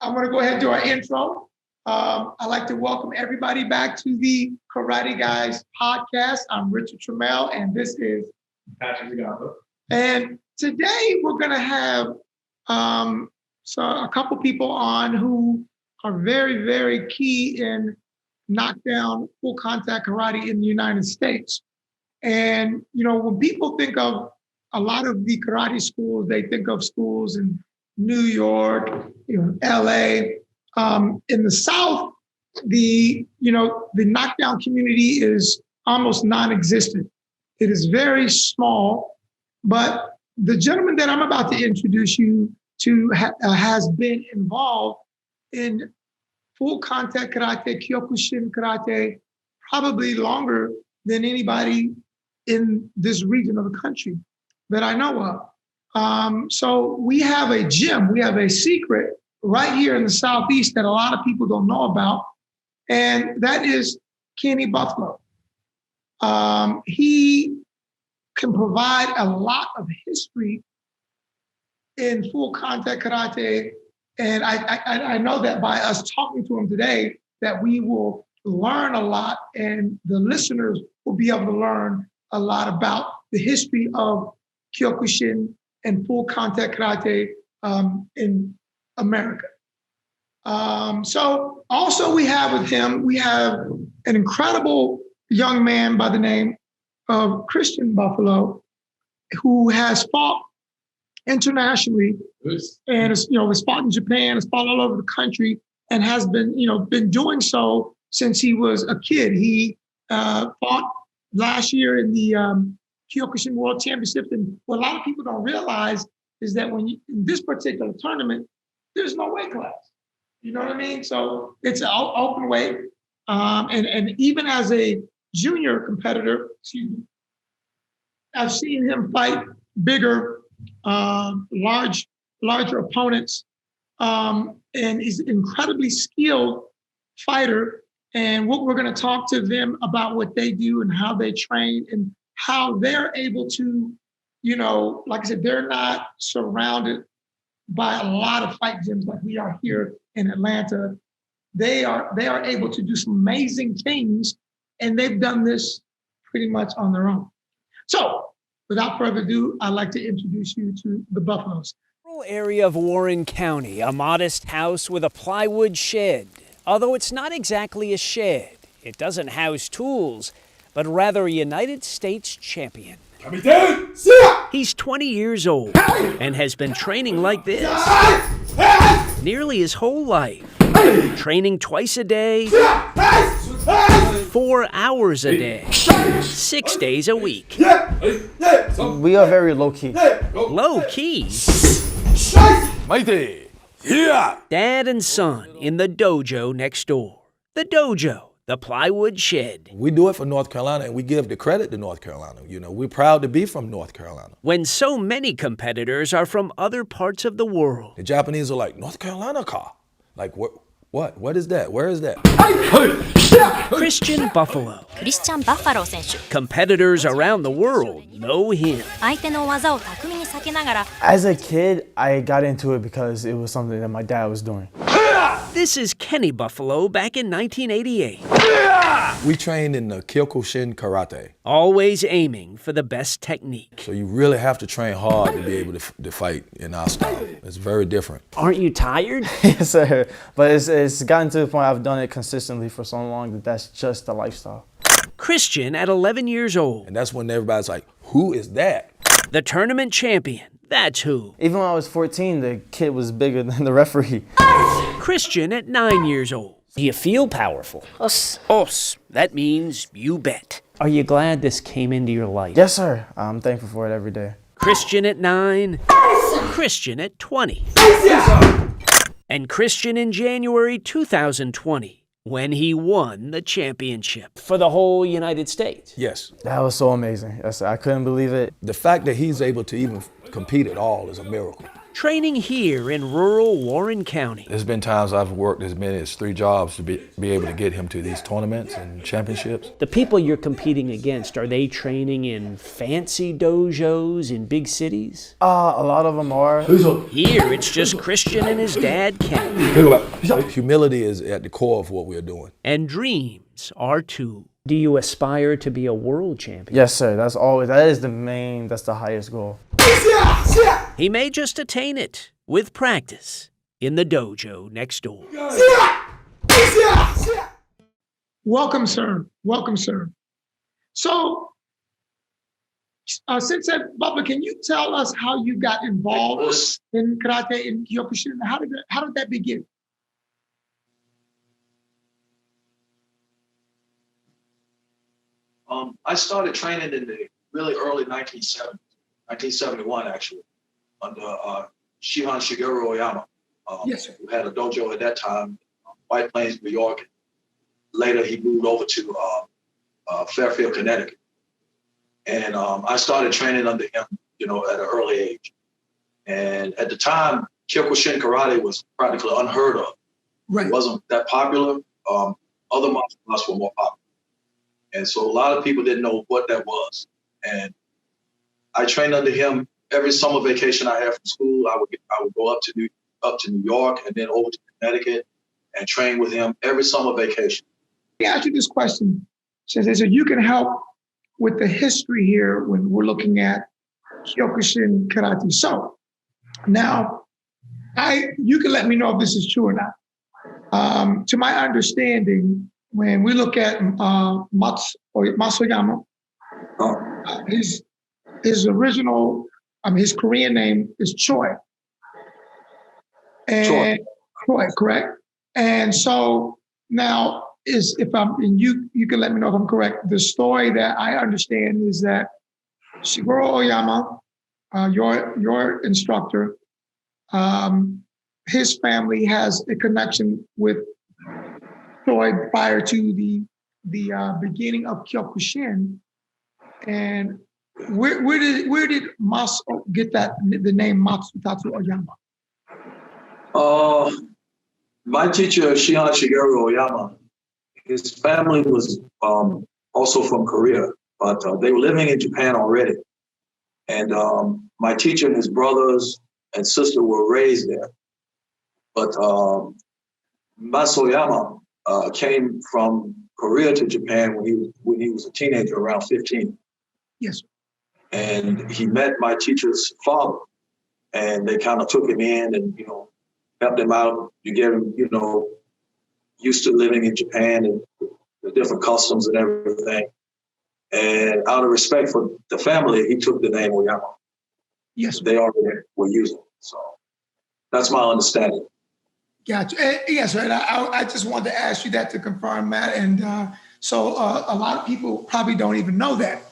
I'm going to go ahead and do our intro. I'd like to welcome everybody back to the Karate Guys podcast. I'm Richard Trammell, and this is Patrick Zagato. And today we're going to have a couple people on who are very, very key in knockdown full contact karate in the United States. And, you know, when people think of a lot of the karate schools, they think of schools in New York, LA. In the South, the knockdown community is almost non-existent. It is very small, but the gentleman that I'm about to introduce you to has been involved in full contact karate, kyokushin karate, probably longer than anybody in this region of the country that I know of. So we have a gem, we have a secret right here in the Southeast that a lot of people don't know about, and that is Shihan Buffaloe. He can provide a lot of history in full contact karate, and I know that by us talking to him today, that we will learn a lot, and the listeners will be able to learn a lot about the history of kyokushin and full contact karate in America. So also we have with him, we have an incredible young man by the name of Shihan Buffaloe, who has fought internationally and has fought in Japan, has fought all over the country, and has been doing so since he was a kid. He fought last year in the Kyokushin World Championships, and what a lot of people don't realize is that in this particular tournament, there's no weight class. You know what I mean? So it's an open weight. And even as a junior competitor, I've seen him fight bigger, larger opponents. And he's an incredibly skilled fighter. And what we're going to talk to them about what they do and how they train and how they're able to, like I said, they're not surrounded by a lot of fight gyms like we are here in Atlanta. They are able to do some amazing things, and they've done this pretty much on their own. So without further ado, I'd like to introduce you to the Buffaloes. Rural area of Warren County, a modest house with a plywood shed. Although it's not exactly a shed, it doesn't house tools, but rather a United States champion. He's 20 years old and has been training like this nearly his whole life. Training twice a day, 4 hours a day, 6 days a week. We are very low-key. Low-key? Dad and son in the dojo next door. The dojo, the plywood shed. We do it for North Carolina, and we give the credit to North Carolina. We're proud to be from North Carolina. When so many competitors are from other parts of the world. The Japanese are like, North Carolina car? Like, what? What is that? Where is that? Shihan Buffaloe. クリスチャン・バッファロー選手 Competitors around the world know him. 相手の技を巧みに避けながら As a kid, I got into it because it was something that my dad was doing. This is Shihan Buffaloe back in 1988. We trained in the kyokushin karate. Always aiming for the best technique. So you really have to train hard to be able to fight in our style. It's very different. Aren't you tired? Yes, sir. But it's gotten to the point I've done it consistently for so long that that's just the lifestyle. Shihan at 11 years old. And that's when everybody's like, who is that? The tournament champion. That's who. Even when I was 14, the kid was bigger than the referee. Shihan at 9 years old. Do you feel powerful? Os. That means you bet. Are you glad this came into your life? Yes, sir. I'm thankful for it every day. Shihan at 9. Shihan at 20. And Shihan in January 2020, when he won the championship. For the whole United States. Yes. That was so amazing. Yes, sir. I couldn't believe it. The fact that he's able to even compete at all is a miracle. training here in rural Warren County. There's been times I've worked as many as 3 jobs to be able to get him to these tournaments and championships. The people you're competing against, are they training in fancy dojos in big cities? A lot of them are. Here, it's just Christian and his dad, Ken. Humility is at the core of what we're doing. And dreams are too. Do you aspire to be a world champion? Yes, sir. That is that's the highest goal. He may just attain it with practice in the dojo next door. Welcome, sir. Welcome, sir. So, Sensei Buffaloe, can you tell us how you got involved in karate and kyokushin? How did that begin? I started training in the really early 1970s, 1971 actually, under Shihan Oyama, Yes, sir. who had a dojo at that time, White Plains, New York. Later, he moved over to Fairfield, Connecticut. And I started training under him, at an early age. And at the time, kyokushin karate was practically unheard of. Right. It wasn't that popular. Other martial arts were more popular. And so a lot of people didn't know what that was. And I trained under him every summer vacation I had from school. I would go up to New York and then over to Connecticut and train with him every summer vacation. Let me ask you this question, Sensei, so you can help with the history here when we're looking at kyokushin karate. So now, you can let me know if this is true or not. To my understanding, when we look at Masoyama, his original, his Korean name is Choi. And Choi, correct? And so now you can let me know if I'm correct. The story that I understand is that Shigeru Oyama, your instructor, his family has a connection with Choi prior to the beginning of Kyokushin. And where did Mas get the name Matsutatsu Oyama? My teacher, Shihan Oyama, his family was also from Korea, but they were living in Japan already. And my teacher and his brothers and sister were raised there. But Masoyama came from Korea to Japan when he was a teenager, around 15. Yes. And he met my teacher's father, and they kind of took him in and, helped him out. You get him, used to living in Japan and the different customs and everything. And out of respect for the family, he took the name Oyama. Yes. They already were using it. So that's my understanding. Gotcha. Yes, right. I just wanted to ask you that to confirm that. And so a lot of people probably don't even know that.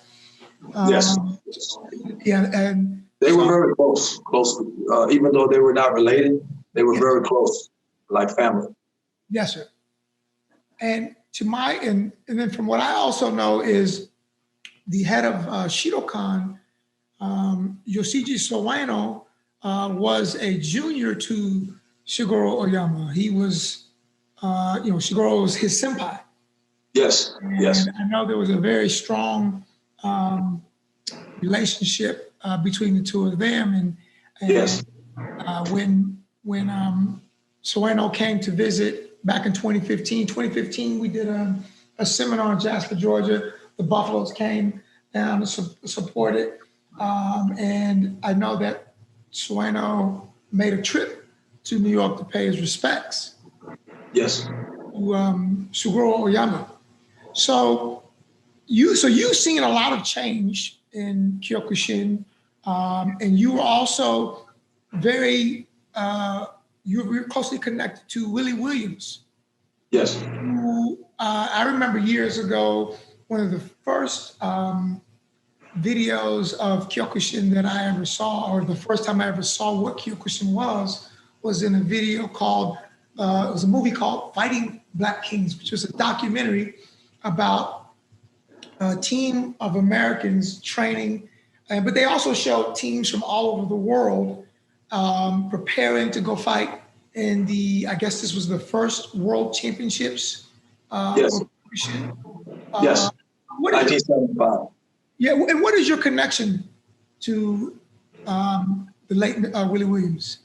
Yes. Yeah, and they were very close. Even though they were not related, they were very close, like family. Yes, sir. And and then from what I also know is the head of Shidokan, Yoshiji Sawano, was a junior to Shigeru Oyama. He was, Shigeru was his senpai. Yes, and yes. I know there was a very strong relationship between the two of them. And yes. When Sawano came to visit back in 2015, we did a seminar in Jasper, Georgia. The Buffaloes came down to support it. And I know that Sawano made a trip to New York to pay his respects. Yes. To Shigeru Oyama. So you've seen a lot of change in Kyokushin, and you were also you were closely connected to Willie Williams. Yes. Who, I remember years ago, one of the first videos of Kyokushin that I ever saw, or the first time I ever saw what Kyokushin was in a video called, it was a movie called Fighting Black Kings, which was a documentary about a team of Americans training, but they also showed teams from all over the world preparing to go fight in the, I guess this was the first World Championships. Yes. Yes. What is 1975. yeah, and what is your connection to the late Willie Williams?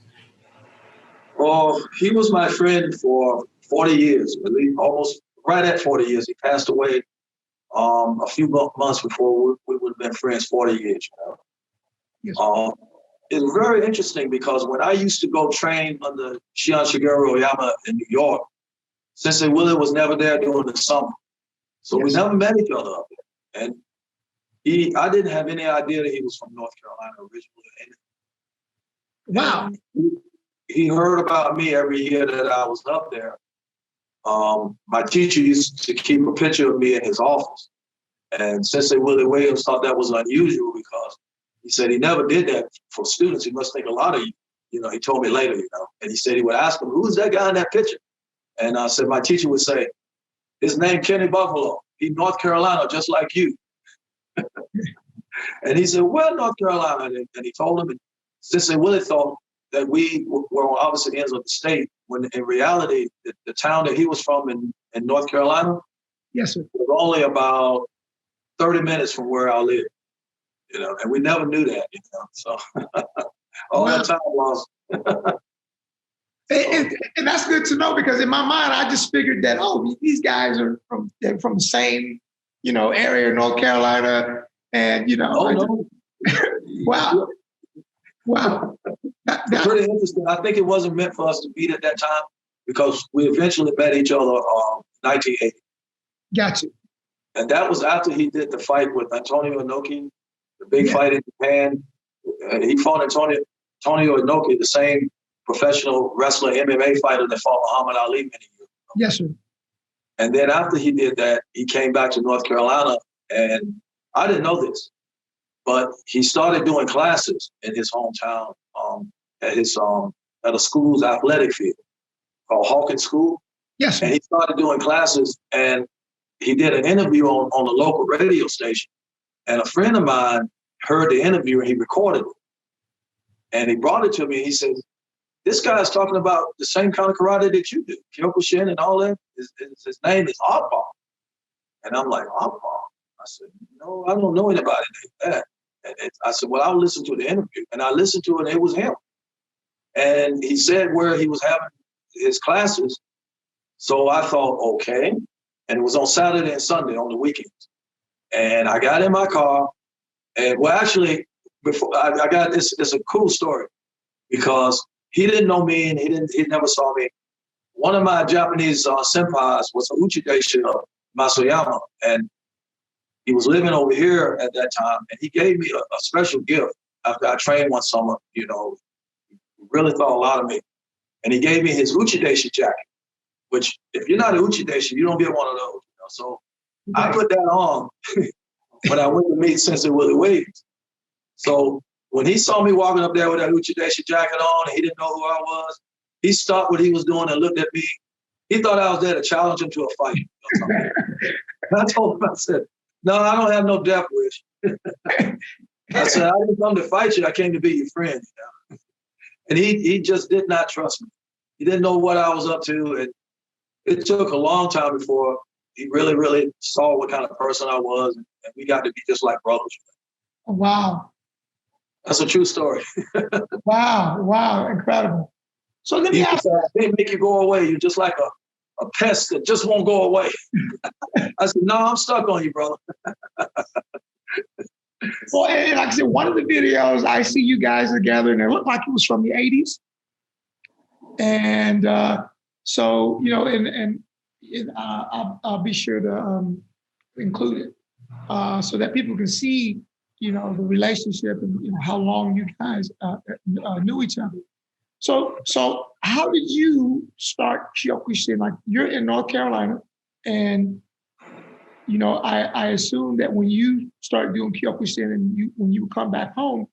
Well, he was my friend for 40 years, at least almost right at 40 years. He passed away a few months before we would have been friends 40 years. Yes. It's very interesting because when I used to go train under Shihan Oyama in New York, Sensei Willie was never there during the summer. So we never met each other up there. And I didn't have any idea that he was from North Carolina originally. Wow. He heard about me every year that I was up there. My teacher used to keep a picture of me in his office. And Sensei Willie Williams thought that was unusual because he said he never did that for students. He must think a lot of you. You know, he told me later, and he said he would ask him, who's that guy in that picture? And I said, my teacher would say, his name Kenny Buffaloe. He's North Carolina, just like you. And he said, well, North Carolina. And he told him, and Sensei Willie thought that we were on opposite ends of the state, when in reality, the town that he was from in North Carolina yes, sir. was only about 30 minutes from where I live, and we never knew that, so all that time lost. And that's good to know, because in my mind, I just figured that, these guys are from the same, area of North Carolina. And, No. Wow. Wow. It's pretty interesting. I think it wasn't meant for us to meet at that time because we eventually met each other in 1980. Gotcha. And that was after he did the fight with Antonio Inoki, the big fight in Japan. He fought Antonio Inoki, the same professional wrestler, MMA fighter that fought Muhammad Ali many years ago. Yes, sir. And then after he did that, he came back to North Carolina, and I didn't know this, but he started doing classes in his hometown at a school's athletic field called Hawkins School. Yes, sir. And he started doing classes, and he did an interview on a local radio station. And a friend of mine heard the interview and he recorded it. And he brought it to me and he said, this guy's talking about the same kind of karate that you do, kyokushin and all that. His name is Oppa. And I'm like, Oppa? I said, no, I don't know anybody named that. And I said, well, I'll listen to the interview. And I listened to it, and it was him. And he said where he was having his classes. So I thought, okay. And it was on Saturday and Sunday on the weekends. And I got in my car. And well, actually, before I got this, it's a cool story because he didn't know me and he never saw me. One of my Japanese senpais was a Uchideshi of Masayama, and he was living over here at that time, and he gave me a special gift after I trained one summer. He really thought a lot of me, and he gave me his Uchideshi jacket, which if you're not an Uchideshi, you don't get one of those. So I put that on when I went to meet Sensei Willie Williams. So when he saw me walking up there with that Uchideshi jacket on, and he didn't know who I was, he stopped what he was doing and looked at me. He thought I was there to challenge him to a fight. And I told him, I said, no, I don't have no death wish. I said, I didn't come to fight you. I came to be your friend. And he just did not trust me. He didn't know what I was up to. And it took a long time before he really, really saw what kind of person I was. And we got to be just like brothers. Wow. That's a true story. Wow. Incredible. So let me ask you. They make you go away. You're just like a pest that just won't go away. I said, no, I'm stuck on you, brother. Well, and like I said, one of the videos I see you guys together, and it looked like it was from the 80s. And so, I'll be sure to include it so that people can see, the relationship and how long you guys knew each other. So how did you start kyokushin? Like, you're in North Carolina, and I assume that when you start doing kyokushin and when you come back home,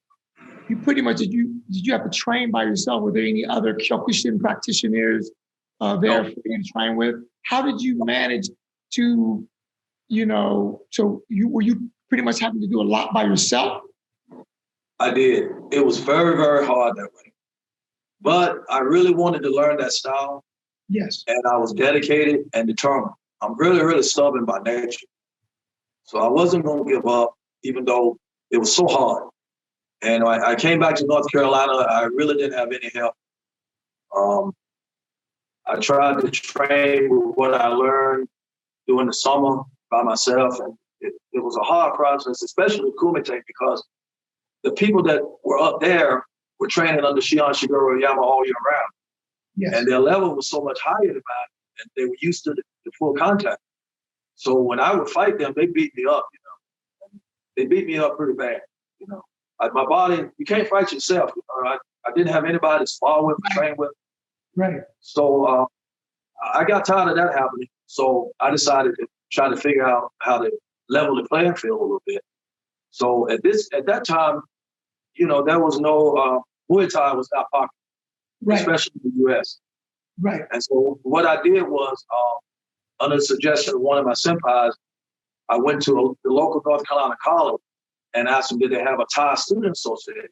you pretty much did you have to train by yourself? Were there any other kyokushin practitioners there for you to train with? How did you manage to, were you pretty much having to do a lot by yourself? I did. It was very, very hard that way. But I really wanted to learn that style, Yes. and I was dedicated and determined. I'm really, really stubborn by nature. So I wasn't going to give up, even though it was so hard. And I came back to North Carolina. I really didn't have any help. I tried to train with what I learned during the summer by myself, and it was a hard process, especially with kumite, because the people that were up there were training under Shihan Buffaloe all year round. Yes. And their level was so much higher than mine, and they were used to the full contact. So when I would fight them, they beat me up, They beat me up pretty bad, My body, you can't fight yourself. I didn't have anybody to spar with, train with. Right. So I got tired of that happening. So I decided to try to figure out how to level the playing field a little bit. So at that time, there was no Muay Thai was not popular, Right. especially in the U.S. Right. And so what I did was, under the suggestion of one of my senpais, I went to the local North Carolina college and asked them, did they have a Thai student association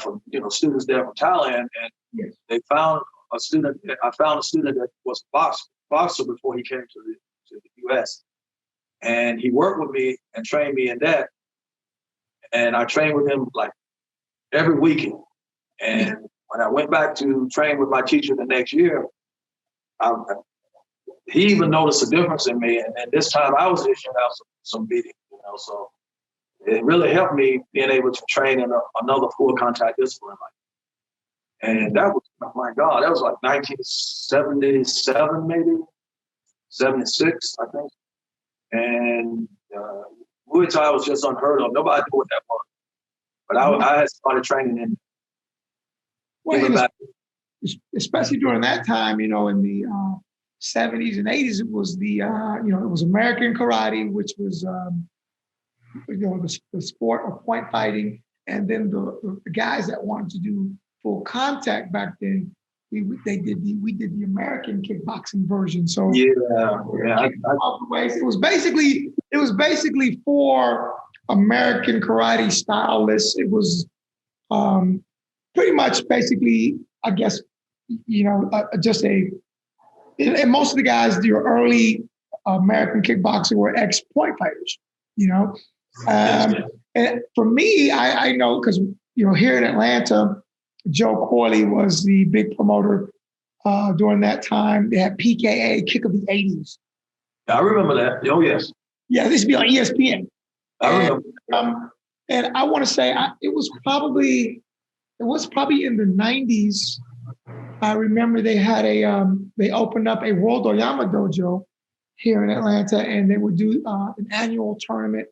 for students there from Thailand? And Yes. they found a student. I found a student that was a boxer before he came to the U.S. And he worked with me and trained me in that. And I trained with him like every weekend. And when I went back to train with my teacher the next year, he even noticed a difference in me. And this time I was issuing out some beating, So it really helped me being able to train in another full contact discipline. And that was, oh my God, that was like 1977, maybe 76, I think. And Muay Thai was just unheard of. Nobody knew what that was. But I had started training in. Well, especially during that time, in the 70s and 80s, it was it was American karate, which was, the sport of point fighting. And then the guys that wanted to do full contact back then, we did the American kickboxing version. So it was basically for American karate stylists. It was pretty much basically, I guess, just and most of the guys, your early American kickboxing were ex-point fighters, And for me, I know, because, here in Atlanta, Joe Corley was the big promoter during that time. They had PKA, Kick of the 80s. I remember that. Oh, yes. Yeah, this used to be on ESPN. I remember. And I want to say it was probably in the 90s. I remember they had they opened up a World Oyama dojo here in Atlanta, and they would do an annual tournament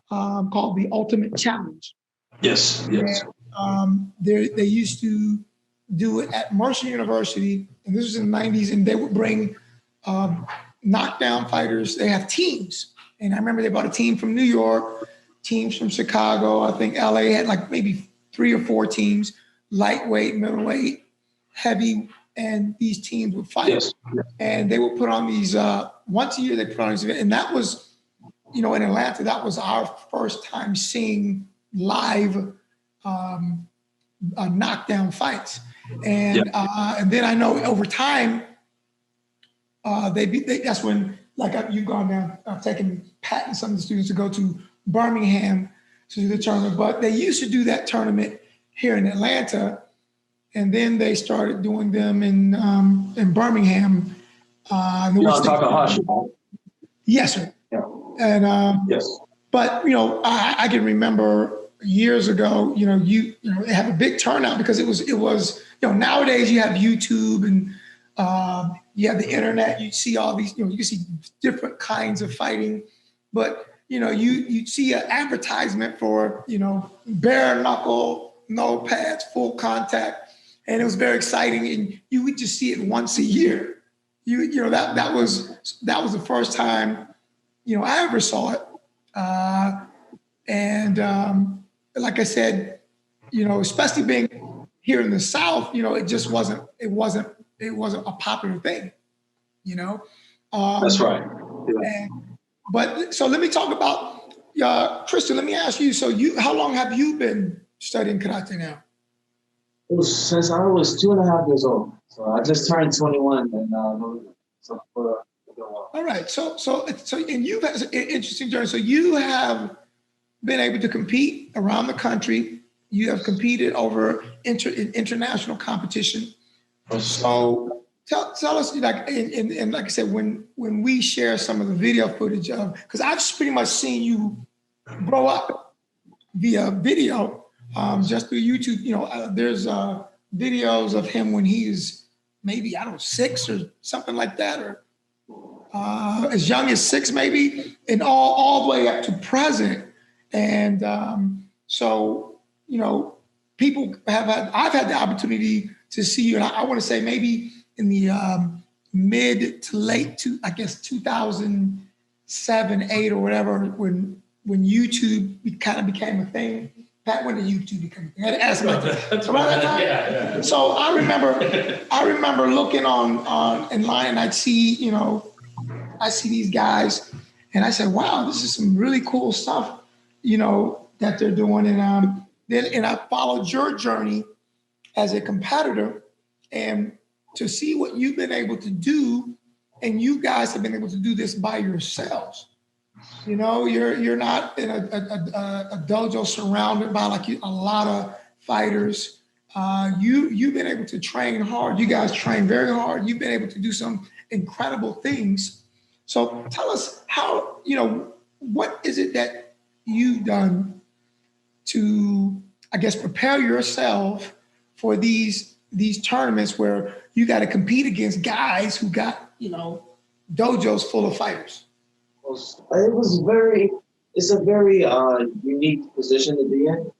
called the Ultimate Challenge. Yes. And, they used to do it at Mercer University, and this was in the 90s, and they would bring knockdown fighters. They have teams, and I remember they brought a team from New York, teams from Chicago. I think LA had like maybe 3 or 4 teams, lightweight, middleweight, heavy, and these teams would fight. Yes. And they would put on these, once a year they put on these events, and that was, in Atlanta, that was our first time seeing live knockdown fights. And and then I know over time, that's when, like, you've gone down, I've taken Pat and some of the students to go to Birmingham to do the tournament, but they used to do that tournament here in Atlanta, and then they started doing them in Birmingham. Takahashi. Yes, sir. Yeah. And yes. But I can remember years ago. They have a big turnout because it was. Nowadays you have YouTube and you have the internet. You see all these. You can see different kinds of fighting, but you see an advertisement for bare knuckle, no pads, full contact, and it was very exciting. And you would just see it once a year. That was the first time I ever saw it. And like I said, especially being here in the South, it just wasn't a popular thing, That's right. Yeah. But so let me talk about Kristen. Let me ask you. So how long have you been studying karate now? It was since I was 2.5 years old. So I just turned 21 and so for a good while. All right. And you've had an interesting journey. So you have been able to compete around the country. You have competed over international competition. So tell us, like, and like I said, when we share some of the video footage of, because I've pretty much seen you grow up via video, just through YouTube. You know, there's videos of him when he's maybe, I don't know, 6 or something like that, or as young as 6 maybe, and all the way up to present. And so, you know, I've had the opportunity to see you, and I want to say maybe in the mid to late 2007, 8 or whatever, when YouTube kind of became a thing. Pat, when did YouTube become a thing? I had to ask about that. Around that time? Yeah. So I remember looking on in line, and I see these guys, and I said, wow, this is some really cool stuff, you know, that they're doing. And then I followed your journey as a competitor, and to see what you've been able to do, and you guys have been able to do this by yourselves. You know, you're not in a dojo surrounded by a lot of fighters. You've been able to train hard. You guys train very hard. You've been able to do some incredible things. So tell us how, you know, what is it that you've done to, I guess, prepare yourself for these tournaments where you got to compete against guys who got, you know, dojos full of fighters? It's a very unique position to be in.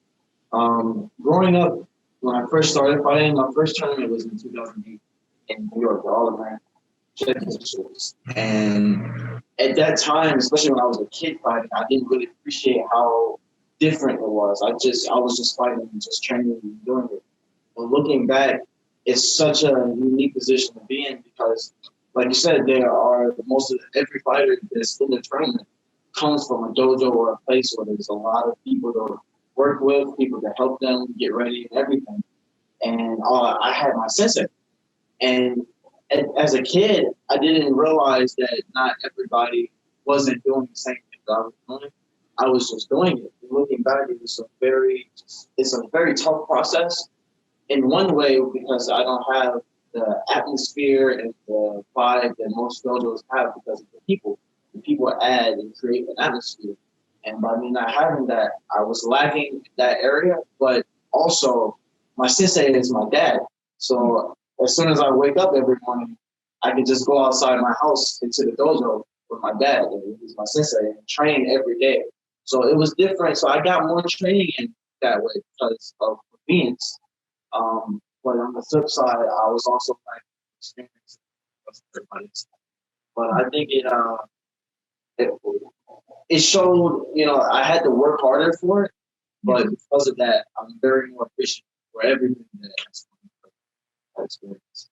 Growing up, when I first started fighting, my first tournament was in 2008 in New York, the All-American Championships. And at that time, especially when I was a kid fighting, I didn't really appreciate how different it was. I was just fighting and just training and doing it. But looking back, it's such a unique position to be in because, like you said, every fighter that's in the tournament comes from a dojo or a place where there's a lot of people to work with, people to help them get ready and everything. And I had my sensei. And as a kid, I didn't realize that not everybody wasn't doing the same thing that I was doing. I was just doing it. And looking back, it's a very tough process in one way because I don't have the atmosphere and the vibe that most dojos have because of the people. The people add and create an atmosphere. And by me not having that, I was lacking in that area. But also, my sensei is my dad. So as soon as I wake up every morning, I can just go outside my house into the dojo with my dad, and he's my sensei, and train every day. So it was different. So I got more training in that way because of convenience. But on the flip side, I was also like experiencing everybody's. But I think it showed, you know, I had to work harder for it. But because of that, I'm very more appreciative for everything that I experienced.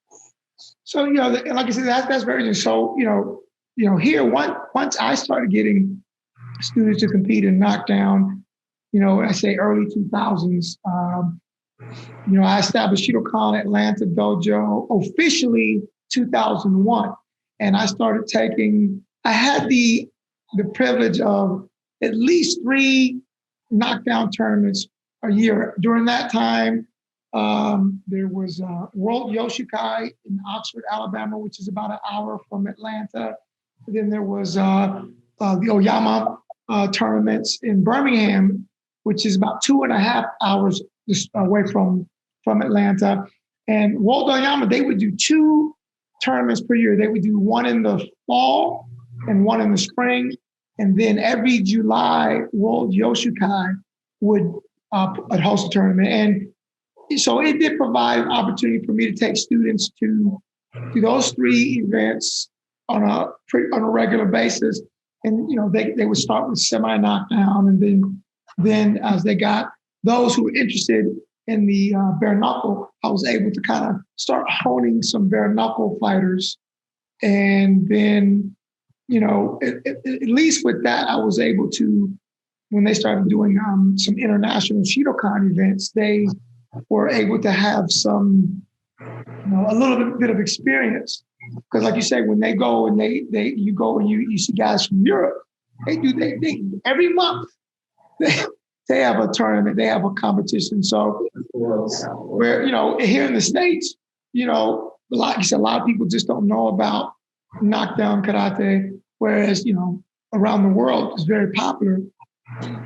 So, you know, and like I said, that's very interesting. So, you know, here once I started getting students to compete in knockdown, you know, I say early 2000s. You know, I established Shidokan Atlanta Dojo officially 2001, and I started I had the privilege of at least 3 knockdown tournaments a year. During that time, there was World Yoshikai in Oxford, Alabama, which is about an hour from Atlanta. And then there was the Oyama tournaments in Birmingham, which is about 2.5 hours away from Atlanta. And World Oyama, they would do 2 tournaments per year. They would do one in the fall and one in the spring. And then every July, World Yoshikai would host a tournament. And so it did provide an opportunity for me to take students to those 3 events on a regular basis. And, you know, they would start with semi-knockdown. And then as they got those who were interested in the bare knuckle, I was able to kind of start honing some bare knuckle fighters. And then, you know, at least with that, I was able to, when they started doing some international Shidokan events, they were able to have some, a little bit of experience. Because like you say, when they go and you go and you see guys from Europe, they every month they have a tournament, they have a competition. So where, here in the States, like you said, a lot of people just don't know about knockdown karate, whereas, around the world it's very popular.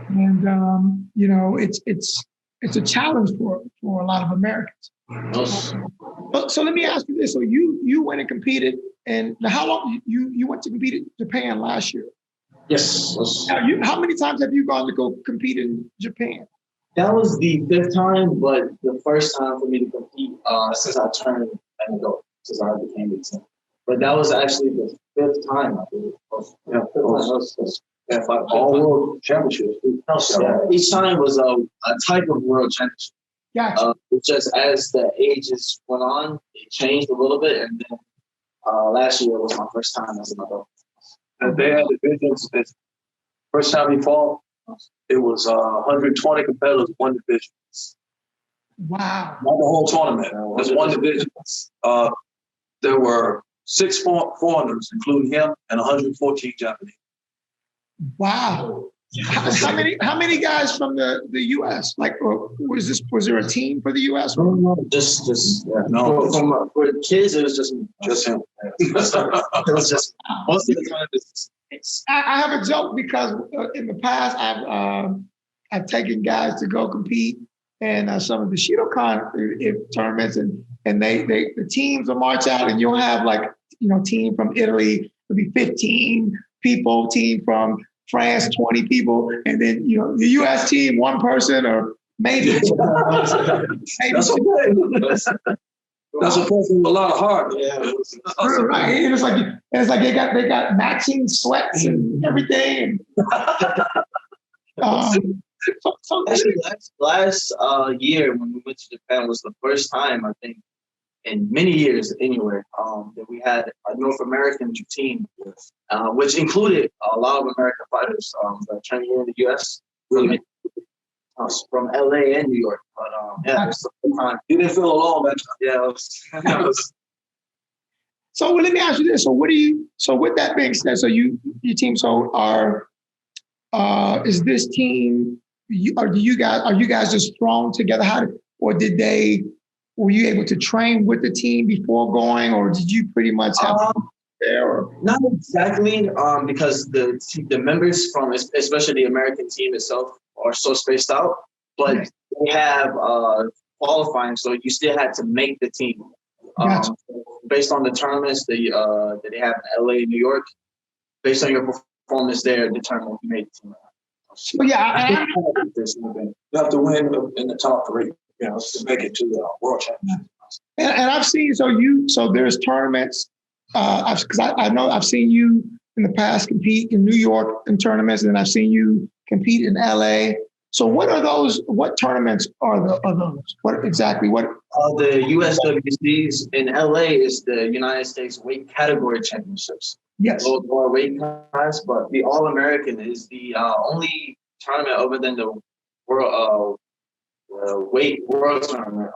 And, it's a challenge for a lot of Americans. So let me ask you this. So you went and competed, and how long you went to compete in Japan last year? Yes. Now, how many times have you gone to go compete in Japan? That was the 5th time, but the first time for me to compete since I turned an adult, since I became 18. But that was actually the 5th time, I believe. All world championships. Yeah, each time was a type of world championship. Gotcha. Just as the ages went on, it changed a little bit, and then last year was my first time as an adult. And they had divisions. First time we fought, it was 120 competitors, one division. Wow. Not the whole tournament. There's one division. There were 6 foreigners, including him, and 114 Japanese. Wow. How many guys from the U.S.? Like, was there a team for the U.S.? No, just no. For the kids, it was just him. It was just most of the time. I have a joke because in the past I've taken guys to go compete in some of the Shidokan tournaments, and the teams will march out, and you'll have team from Italy, it'll be 15 people, team from France, 20 people, and then the U.S. team, 1 person, or maybe. That's okay. That's a person with a lot of heart. Yeah, right. And it's like they got matching sweats and everything. So actually, last year when we went to Japan was the first time, I think, in many years anywhere, that we had a North American team, which included a lot of American fighters that trained here in the U.S. Really? From LA and New York. But it was the first time. You didn't feel alone that time. Yeah, it was. So let me ask you this. So with that being said, so your team, is this team, are you guys just thrown together? Were you able to train with the team before going, or did you pretty much have there? Or? Not exactly, because the members from, especially the American team itself, are so spaced out. But they have qualifying, so you still had to make the team. Gotcha. Based on the tournaments that they have in LA and New York, based on your performance there, determine if you made the team. So yeah, you have to win in the top 3. To make it to the world championship. And I've seen, so there's tournaments, because I know I've seen you in the past compete in New York in tournaments, and I've seen you compete in LA. So what are those, what tournaments are those? What exactly, the USWCs in LA is the United States Weight Category Championships. Yes. Lower weight class, but the All-American is the only tournament other than the world tournament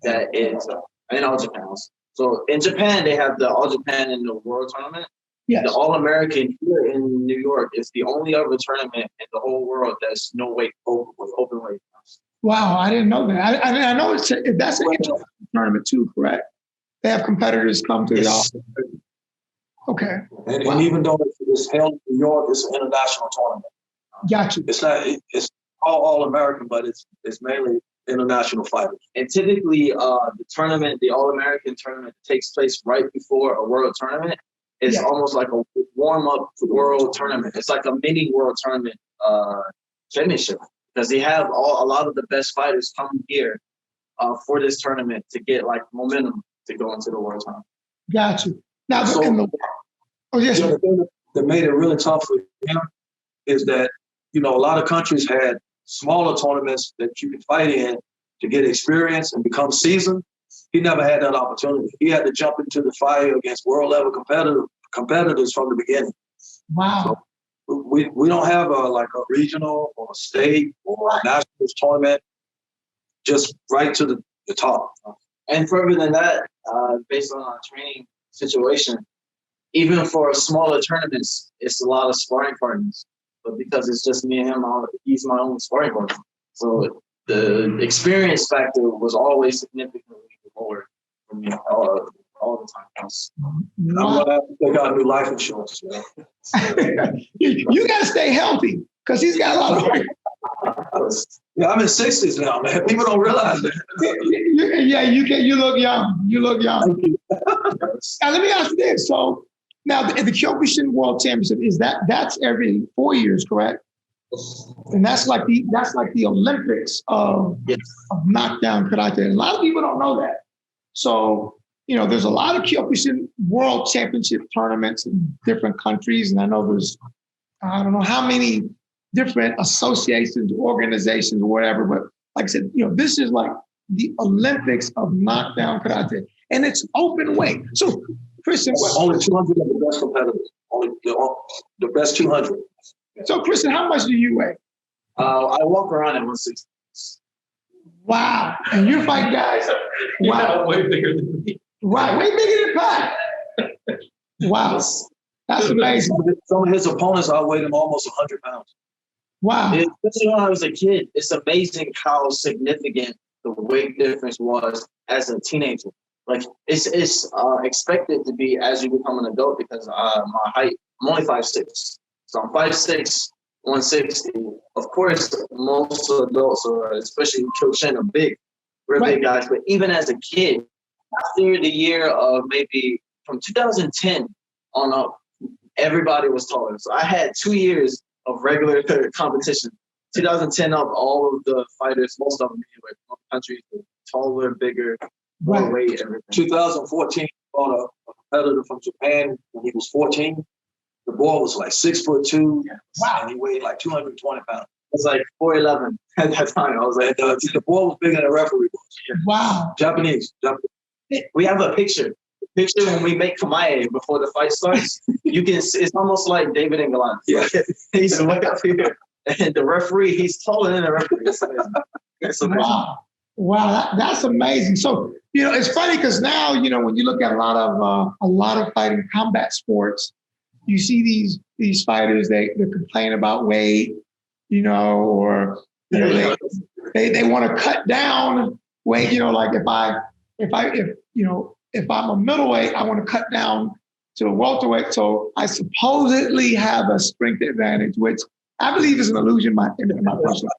that is in All Japan. So in Japan, they have the All Japan and the World Tournament. Yes. The All American here in New York is the only other tournament in the whole world that's no weight with open weight. Wow, I didn't know that. I know that's an interesting tournament too, correct? They have competitors come to the office. Okay. And even though it's held in New York, it's an international tournament. Gotcha. It's all American, but it's mainly international fighters. And typically, the All-American tournament takes place right before a world tournament. It's almost like a warm-up world tournament. It's like a mini world tournament championship, because they have a lot of the best fighters come here for this tournament to get momentum to go into the world tournament. Gotcha. Now, the thing that made it really tough for him is that a lot of countries had smaller tournaments that you could fight in to get experience and become seasoned. He never had that opportunity. He had to jump into the fire against world level competitors from the beginning. Wow. So we don't have a regional or a state or a national tournament. just right to the top. And further than that, based on our training situation, even for smaller tournaments, it's a lot of sparring partners. But because it's just me and him, he's my only sparring partner. So the experience factor was always significantly lower for me all the time. I'm gonna have to take out new life insurance. You got to stay healthy because he's got a lot of weight. Yeah, I'm in 60s now, man. People don't realize that. Yeah, you look young. You look young. Now let me ask you this. So now the Kyokushin World Championship that's every 4 years, correct? And that's like the Olympics of knockdown karate. A lot of people don't know that. So there's a lot of Kyokushin World Championship tournaments in different countries, and I know there's I don't know how many different associations, organizations, or whatever. But like I said, this is like the Olympics of knockdown karate, and it's open weight. So, Christian, only 200 of the best competitors. Only the best 200. So, Christian, how much do you weigh? I walk around at 160. Wow, and you fight guys. Wow, way bigger than me. Right, way bigger than Pat. Wow, that's amazing. Some of his opponents outweighed him almost 100 pounds. Wow. Especially when I was a kid, it's amazing how significant the weight difference was as a teenager. Like it's expected to be as you become an adult because my height, I'm only 5'6". So I'm 5'6", 160. Of course, most adults, or especially kyokushin, are big. We're big guys. But even as a kid, after the year of maybe from 2010 on up, everybody was taller. So I had 2 years of regular competition. 2010 up, all of the fighters, most of them anyway, from other countries, were taller, bigger, more weight, everything. 2014, fought a competitor from Japan when he was 14. The boy was like 6'2". Wow. And he weighed like 220 pounds. It's like 4'11" at that time. I was like, the boy was bigger than the referee was. Wow. Japanese. We have a picture. The picture when we make Kamae before the fight starts, you can see, it's almost like David and Goliath. Yeah. He's way up here. And the referee, he's taller than the referee. It's amazing. Wow, that's amazing. So, it's funny because now, when you look at a lot of fighting combat sports, you see these fighters, they complain about weight, or they want to cut down weight. Like if I'm a middleweight, I want to cut down to a welterweight. So I supposedly have a strength advantage, which I believe is an illusion in my personal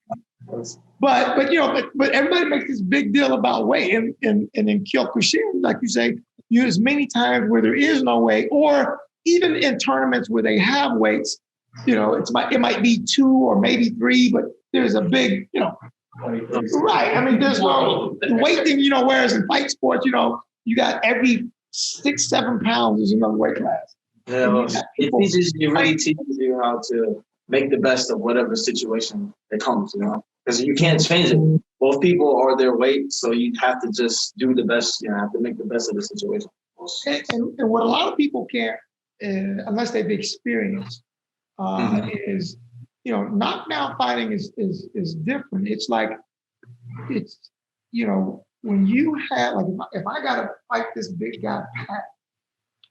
opinion. But everybody makes this big deal about weight. And in Kyokushin, like you say, there's many times where there is no weight, or even in tournaments where they have weights, it might be 2 or maybe 3, but there's a big, right. I mean, there's no weight thing, whereas in fight sports, you got every 6-7 pounds is another weight class. Yeah, it really teaches you how to make the best of whatever situation that comes, because you can't change it. Both people are their weight, so you have to just do the best. You have to make the best of the situation. And what a lot of people can't, unless they've experienced, is knockdown fighting is different. It's like when you have if I gotta fight this big guy Pat,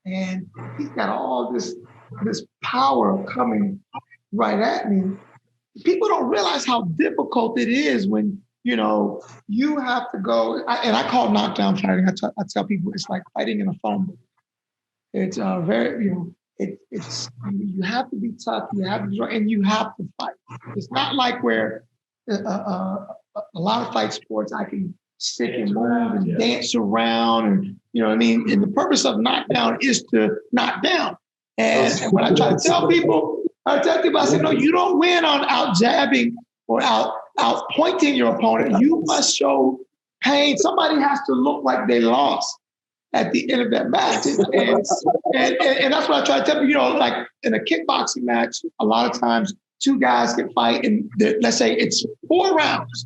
and he's got all this power coming right at me, people don't realize how difficult it is when you have to go. I call knockdown fighting. I tell people it's like fighting in a phone book. It's very it's you have to be tough. You have to and you have to fight. It's not like where a lot of fight sports I can sit and move and dance around, and what I mean. And the purpose of knockdown is to knock down. And when I try to tell people, I say, no, you don't win on out jabbing or out pointing your opponent. You must show pain. Somebody has to look like they lost at the end of that match. And that's what I try to tell people, like in a kickboxing match, a lot of times 2 guys can fight, and let's say it's 4 rounds.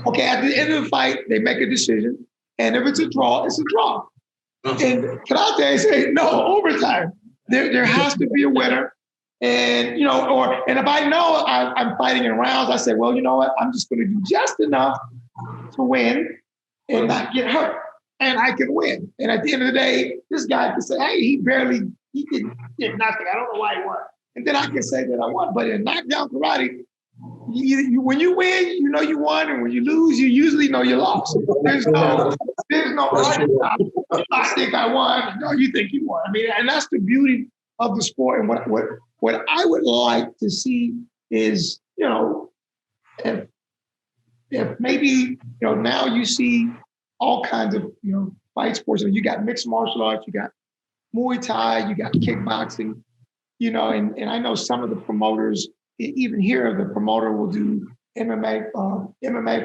Okay, at the end of the fight, they make a decision. And if it's a draw, it's a draw. And karate say, no, overtime. There has to be a winner. And, and if I know I'm fighting in rounds, I say, well, you know what? I'm just going to do just enough to win and not get hurt. And I can win. And at the end of the day, this guy can say, hey, he did nothing. I don't know why he won. And then I can say that I won. But in knockdown karate, when you win, you know you won. And when you lose, you usually know you lost. There's no I think I won. No, you think you won. I mean, and that's the beauty of the sport. And what I would like to see is, if maybe, now you see all kinds of, fight sports. You got mixed martial arts, you got Muay Thai, you got kickboxing, and I know some of the promoters, even here, the promoter will do MMA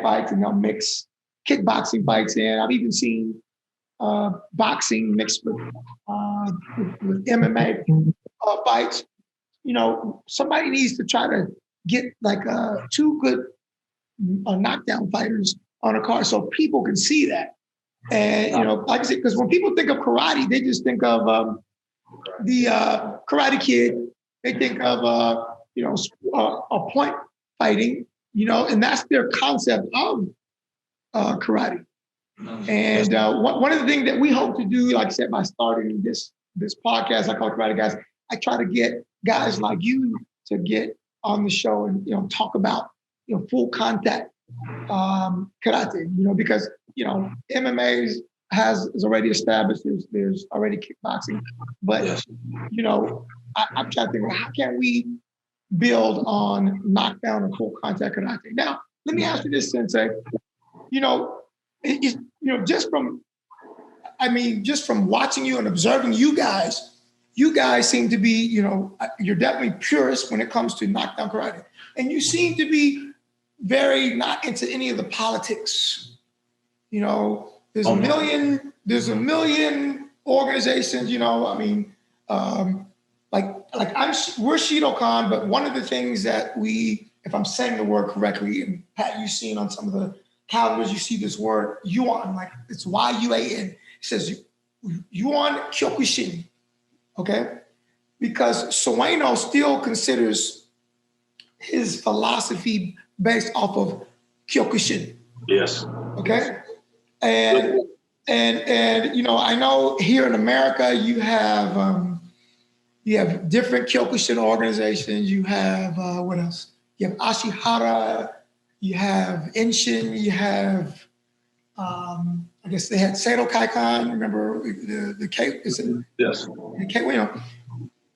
fights and they'll mix kickboxing fights in. I've even seen boxing mixed with MMA fights. Somebody needs to try to get like two good knockdown fighters on a card so people can see that. And, like I said, because when people think of karate, they just think of the Karate Kid. They think of, a point fighting, and that's their concept of karate. And one of the things that we hope to do, like I said, by starting this podcast, I call it Karate Guys, I try to get guys like you to get on the show and, talk about, full contact karate, because, MMA is already established. There's already kickboxing, but, I'm trying to think, how can we build on knockdown and full contact karate? Now, let me ask you this, Sensei. Just from watching you and observing you guys seem to be, you're definitely purists when it comes to knockdown karate. And you seem to be very not into any of the politics. There's a million organizations, we're Shidokan, but one of the things that if I'm saying the word correctly, and Pat, you've seen on some of the calendars, you see this word yuan, like it's Y-U-A-N. It says yuan kyokushin, okay? Because Sueno still considers his philosophy based off of kyokushin. Yes. Okay? And I know here in America you have different kyokushin organizations. You have what else? You have Ashihara, you have Enshin, you have I guess they had Seto Kaikan, remember the K, is it? Yes. The K,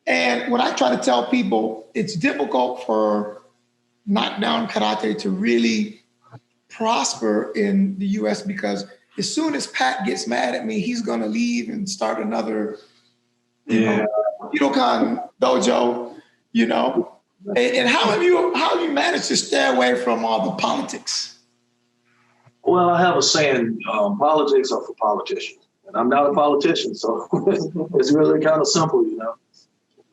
And what I try to tell people, it's difficult for knockdown karate to really prosper in the US because as soon as Pat gets mad at me, he's gonna leave and start another, Shidokan dojo, And how have you managed to stay away from all the politics? Well, I have a saying, politics are for politicians. And I'm not a politician, so it's really kind of simple,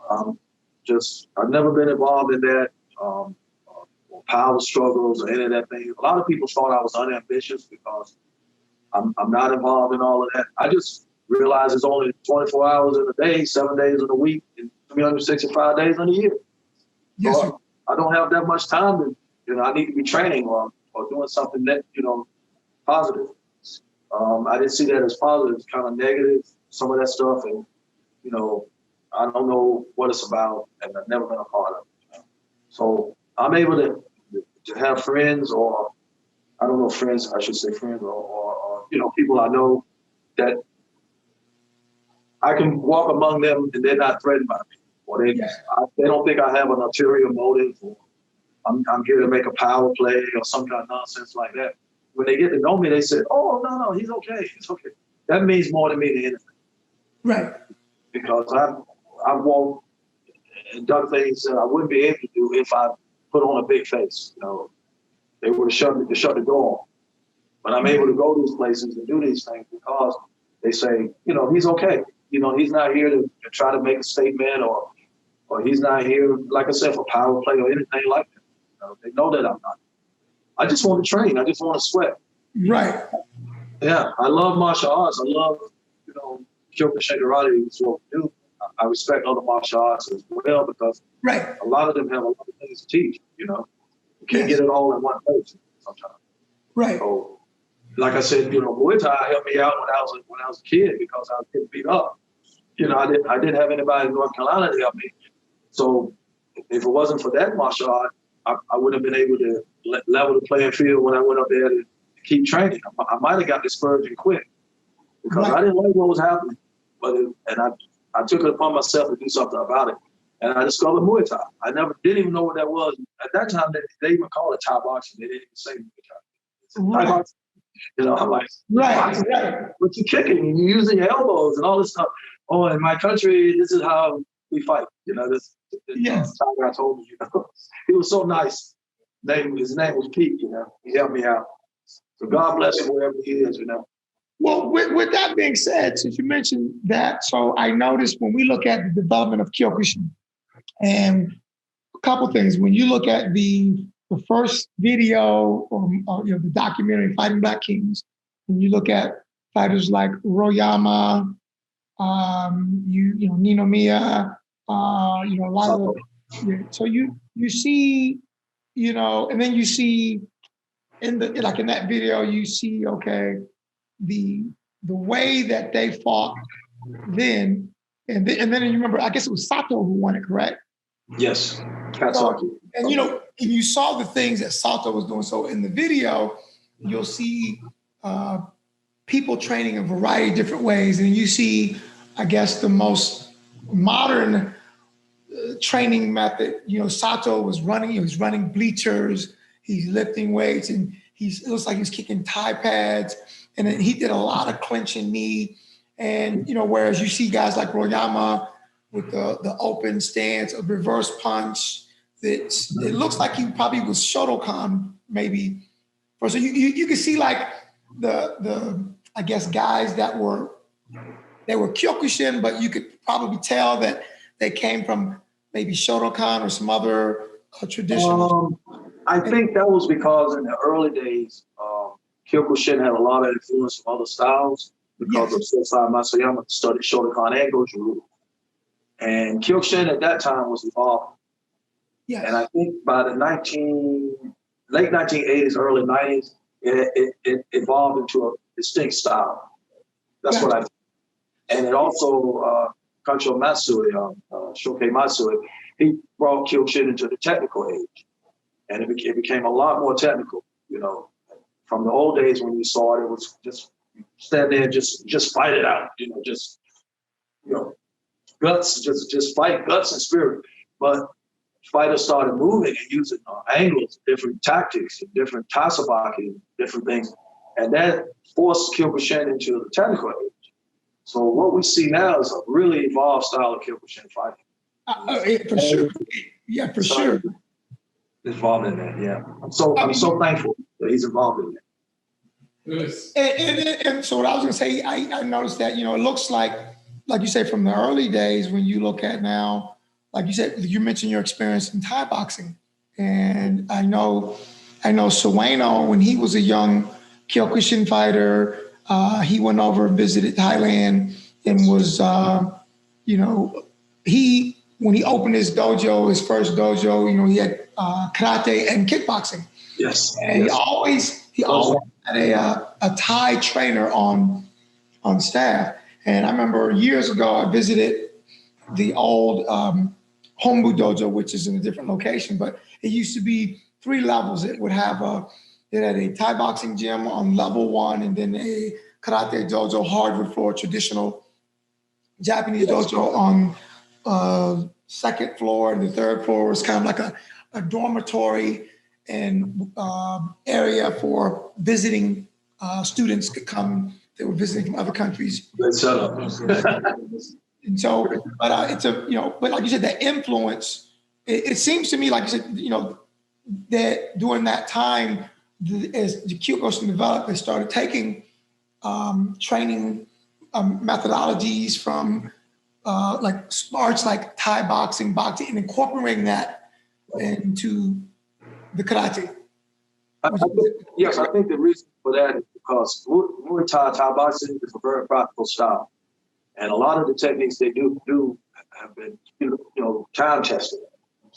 I've never been involved in that, power struggles or any of that thing. A lot of people thought I was unambitious because I'm not involved in all of that. I just realized it's only 24 hours in a day, 7 days in a week, and 365 days in a year. Yes, so I don't have that much time to, I need to be training or doing something that, positive. I didn't see that as positive, it's kind of negative, some of that stuff. And, I don't know what it's about and I've never been a part of it. So I'm able to have friends or, I don't know, friends, I should say friends or people I know that I can walk among them and they're not threatened by me. Or they don't think I have an ulterior motive or I'm here to make a power play or some kind of nonsense like that. When they get to know me, they say, oh, no, he's okay. It's okay. That means more to me than anything. Right. Because I won't and done things that I wouldn't be able to do if I put on a big face. They would have shut the door. But I'm able to go to these places and do these things because they say, he's okay. He's not here to try to make a statement or he's not here, like I said, for power play or anything like that. They know that I'm not. I just want to train. I just want to sweat. Right. Yeah, I love martial arts. I love, kyokushin karate is what we do. I respect other martial arts as well because a lot of them have a lot of things to teach. You can't get it all in one place sometimes. Right. So like I said, Muay Thai helped me out when I was a kid because I was getting beat up. I didn't have anybody in North Carolina to help me. So if it wasn't for that martial art, I wouldn't have been able to level the playing field when I went up there to keep training. I might have got discouraged and quit because I didn't like what was happening. And I took it upon myself to do something about it. And I discovered Muay Thai. I didn't even know what that was. At that time, they even called it Thai boxing. They didn't even say Muay Thai. Thai boxing. I'm like, right. But you're kicking and you're using your elbows and all this stuff. Oh, in my country, this is how we fight. This Thai guy told me, He was so nice. His name was Pete, He helped me out. So God bless him wherever he is, Well, with that being said, since you mentioned that, so I noticed when we look at the development of kyokushin, and a couple things, when you look at the first video or the documentary Fighting Black Kings, when you look at fighters like Royama, Ninomiya, a lot of, so you see, and then you see in that video, you see, okay, the way that they fought then, and then you remember, I guess it was Sato who won it, correct? Yes, Katsaki. And you saw the things that Sato was doing. So in the video, you'll see people training a variety of different ways, and you see, I guess, the most modern training method. Sato was running. He was running bleachers. He's lifting weights, and it looks like he's kicking Thai pads. And then he did a lot of clinching knee. And, whereas you see guys like Royama with the open stance, a reverse punch, it looks like he probably was Shotokan maybe. So you can see like the I guess guys that were Kyokushin, but you could probably tell that they came from maybe Shotokan or some other traditional. I think that was because in the early days, Kyokushin had a lot of influence from other styles because of Sensei Masayama studied Shotokan and Goju. And Kyokushin at that time was evolving. Yes. And I think by the late 1980s, early 90s, it evolved into a distinct style. That's what I think. And it also, Kancho Matsui, Shokei Matsui, he brought Kyokushin into the technical age. And it became a lot more technical, From the old days when you saw it was just stand there and just fight it out, guts, just fight guts and spirit. But fighters started moving and using angles, different tactics, and different tasabaki, different things. And that forced Kyokushin into the technical age. So what we see now is a really evolved style of Kyokushin fighting. For sure. Yeah, for sure. Involved in that, yeah. I'm so thankful that he's involved in that. And so what I was going to say, I noticed that, it looks like you say, from the early days when you look at now, like you said, you mentioned your experience in Thai boxing. And I know Sueno, when he was a young Kyokushin fighter, he went over and visited Thailand and was, when he opened his dojo, his first dojo, he had karate and kickboxing. Yes. And he always had a Thai trainer on staff. And I remember years ago, I visited the old Hombu dojo, which is in a different location, but it used to be 3 levels. It had a Thai boxing gym on level 1, and then a karate dojo, hardwood floor, traditional Japanese dojo on second floor, and the third floor was kind of like a dormitory and area for visiting students could come. They were visiting from other countries. Good setup. And so, but it's but like you said, the influence. It seems to me, like you said, that during that time, as the Kyokushin developed, they started taking training methodologies from like arts like Thai boxing, and incorporating that into the karate. Yes, I think the reason for that is because Muay Thai boxing is a very practical style. And a lot of the techniques they do have been, time tested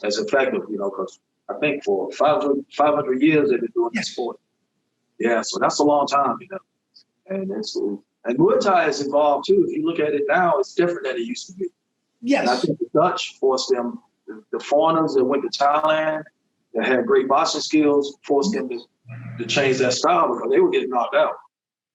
as effective, because I think for 500 years they've been doing this sport. Yeah, so that's a long time, you know. And Muay Thai is involved too. If you look at it now, it's different than it used to be. And I Yes. think the Dutch forced them, the foreigners that went to Thailand that had great boxing skills, forced them to change that style because they were getting knocked out.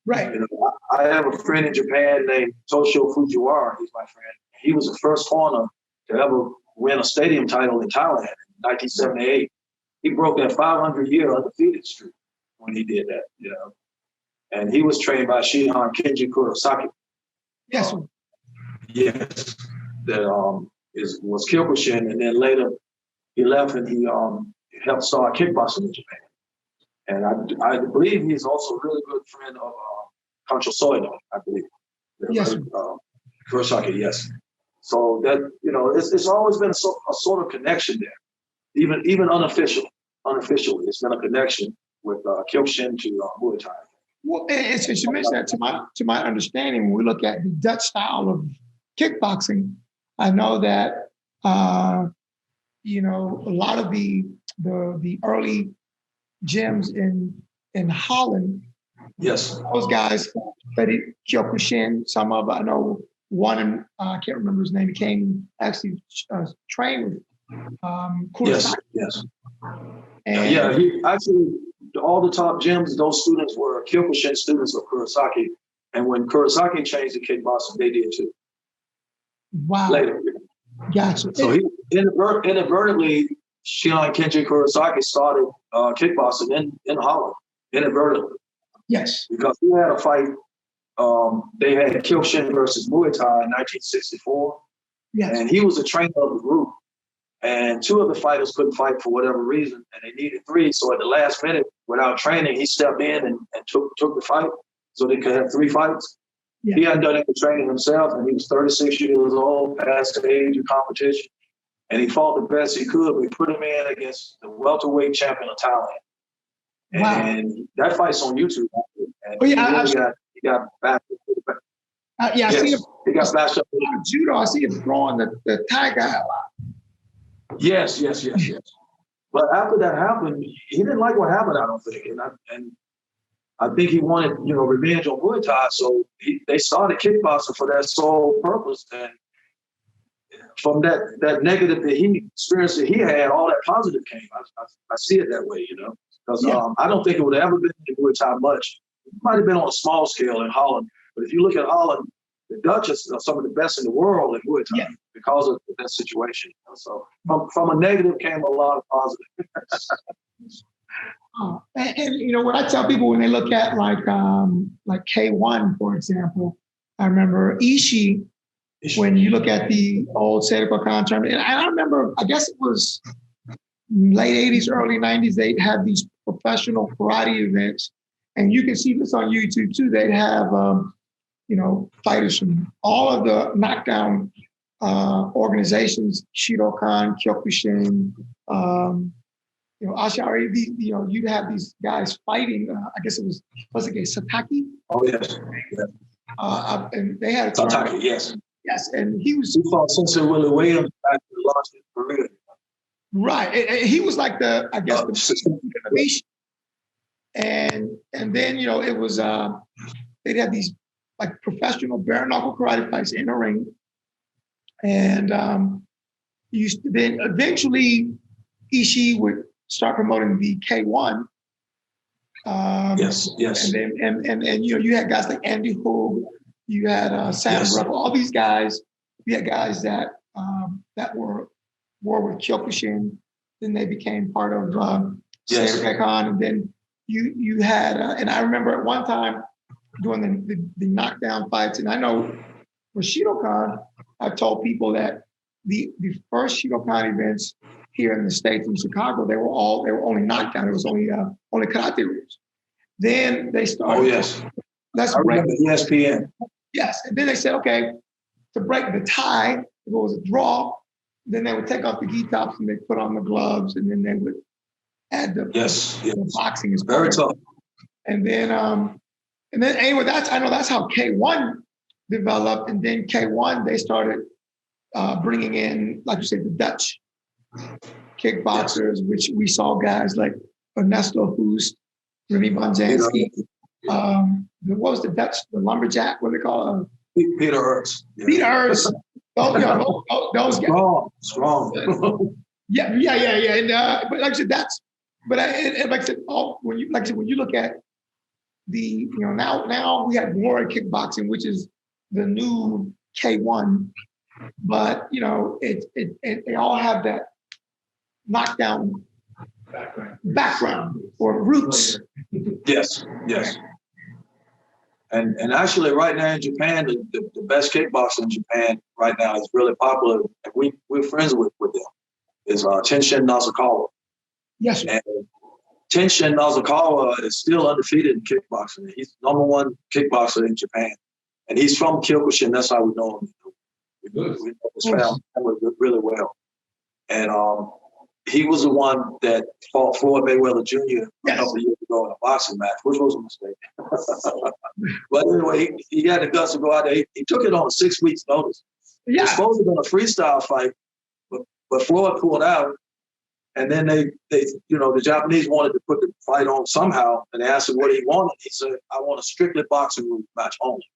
Right. You know, I have a friend in Japan named Toshio Fujiwara. He's my friend. He was the first foreigner to ever win a stadium title in Thailand in 1978. He broke that 500-year undefeated streak when he did that, you know. And he was trained by Shihan Kurosaki. Yes. Yes, that was kyokushin, and then later he left and he helped start kickboxing in Japan. And I believe he's also a really good friend of Concho Soino, I believe. Yes. Kurosaki, yes. So that, you know, it's always been a sort of connection there, even unofficially, it's been a connection with kyokushin to Muay Thai. Well, and since you mentioned that, to my understanding, when we look at the Dutch style of kickboxing, I know that you know, a lot of the early gyms in Holland, Yes. those guys studied Kyokushin. Some of, I know one, I can't remember his name, he came actually trained with Kurosaki. Yes. And Yeah, he actually, all the top gyms, those students were Kyokushin students of Kurosaki. And when Kurosaki changed to kickboxing, they did too. wow. Later. Gotcha. So he inadvertently, Shihan Kurosaki started kickboxing in Holland, inadvertently. Yes. Because he had a fight, they had Kyokushin versus Muay Thai in 1964. Yes. And he was a trainer of the group. And two of the fighters couldn't fight for whatever reason, and they needed three. So at the last minute, without training, he stepped in and took the fight so they could have three fights. Yeah. He hadn't done any training himself, and he was 36 years old, past the age of competition. And he fought the best he could. We put him in against the welterweight champion of Thailand. Wow. And that fight's on YouTube. And Oh, yeah, he got back. Yeah, I see him. He got bashed up. Judo, I see him throwing the Thai guy a lot. Yes. But after that happened, he didn't like what happened, I don't think. And I think he wanted, you know, revenge on Muay Thai. So they started kickboxing for that sole purpose. And from that negative that he experienced that he had, all that positive came. I see it that way, you know, because I don't think it would have ever been in Muay Thai much. It might have been on a small scale in Holland. But if you look at Holland, the Dutch are some of the best in the world in Muay Thai because of that situation. So from a negative came a lot of positive. And you know what I tell people when they look at like K1, for example, I remember Ishii, when you look at the old Shidokan tournament, and I remember, I guess it was late 80s, early 90s, they'd have these professional karate events, and you can see this on YouTube too. They'd have you know, fighters from all of the knockdown organizations, Shidokan, Kyokushin, you know, Ashari, you know, you'd have these guys fighting. I guess it was Sataki? Oh, yes. And they had a Sataki, yes. Yes, and he fought Sensei Willie Williams back in the last career. Right, and he was like the innovation. And then, you know, it was, they'd have these like professional bare knuckle karate fights in the ring. And then eventually Ishii would start promoting the K1. Yes. And then you know, you had guys like Andy Hoog, you had Sam Ruffle, all these guys. We had guys that were with Kyokushin. Then they became part of Shidokan, and then you had and I remember at one time doing the knockdown fights, and I know for Shidokan, I've told people that the first Shidokan events here in the States in Chicago, they were only knockdown. It was only karate rules. Then they started. Oh yes, Let's I break remember ESPN. Yes, and then they said, okay, to break the tie, if it was a draw, then they would take off the gi tops and they put on the gloves, and then they would add the boxing is very tough. And then anyway, that's how K1 developed, and then K1 they started bringing in, like you said, the Dutch kickboxers, which we saw guys like Ernesto Hoost, Remy Bonjanski. What was the Dutch, the lumberjack? What do they call him? Peter Hurst. Yeah. Peter Hurst. Those guys. Strong. Yeah. And, but like I said, like I said, when you look at the, now we have more kickboxing, which is the new K1, but they all have that knockdown background or roots. Yes. And actually, right now in Japan, the best kickboxer in Japan right now is really popular, and we're friends with them. Is Tenshin Nasukawa. Yes, sir. And Tenshin Nasukawa is still undefeated in kickboxing. He's #1 kickboxer in Japan, and he's from Kyokushin. That's how we know him. We know his family really well, and he was the one that fought Floyd Mayweather Jr. a couple of years ago in a boxing match, which was a mistake. But anyway, he had the guts to go out there. He took it on a 6 weeks notice. Yeah. It was supposed to be a freestyle fight, but Floyd pulled out. And then they the Japanese wanted to put the fight on somehow, and they asked him what he wanted. He said, "I want a strictly boxing match only."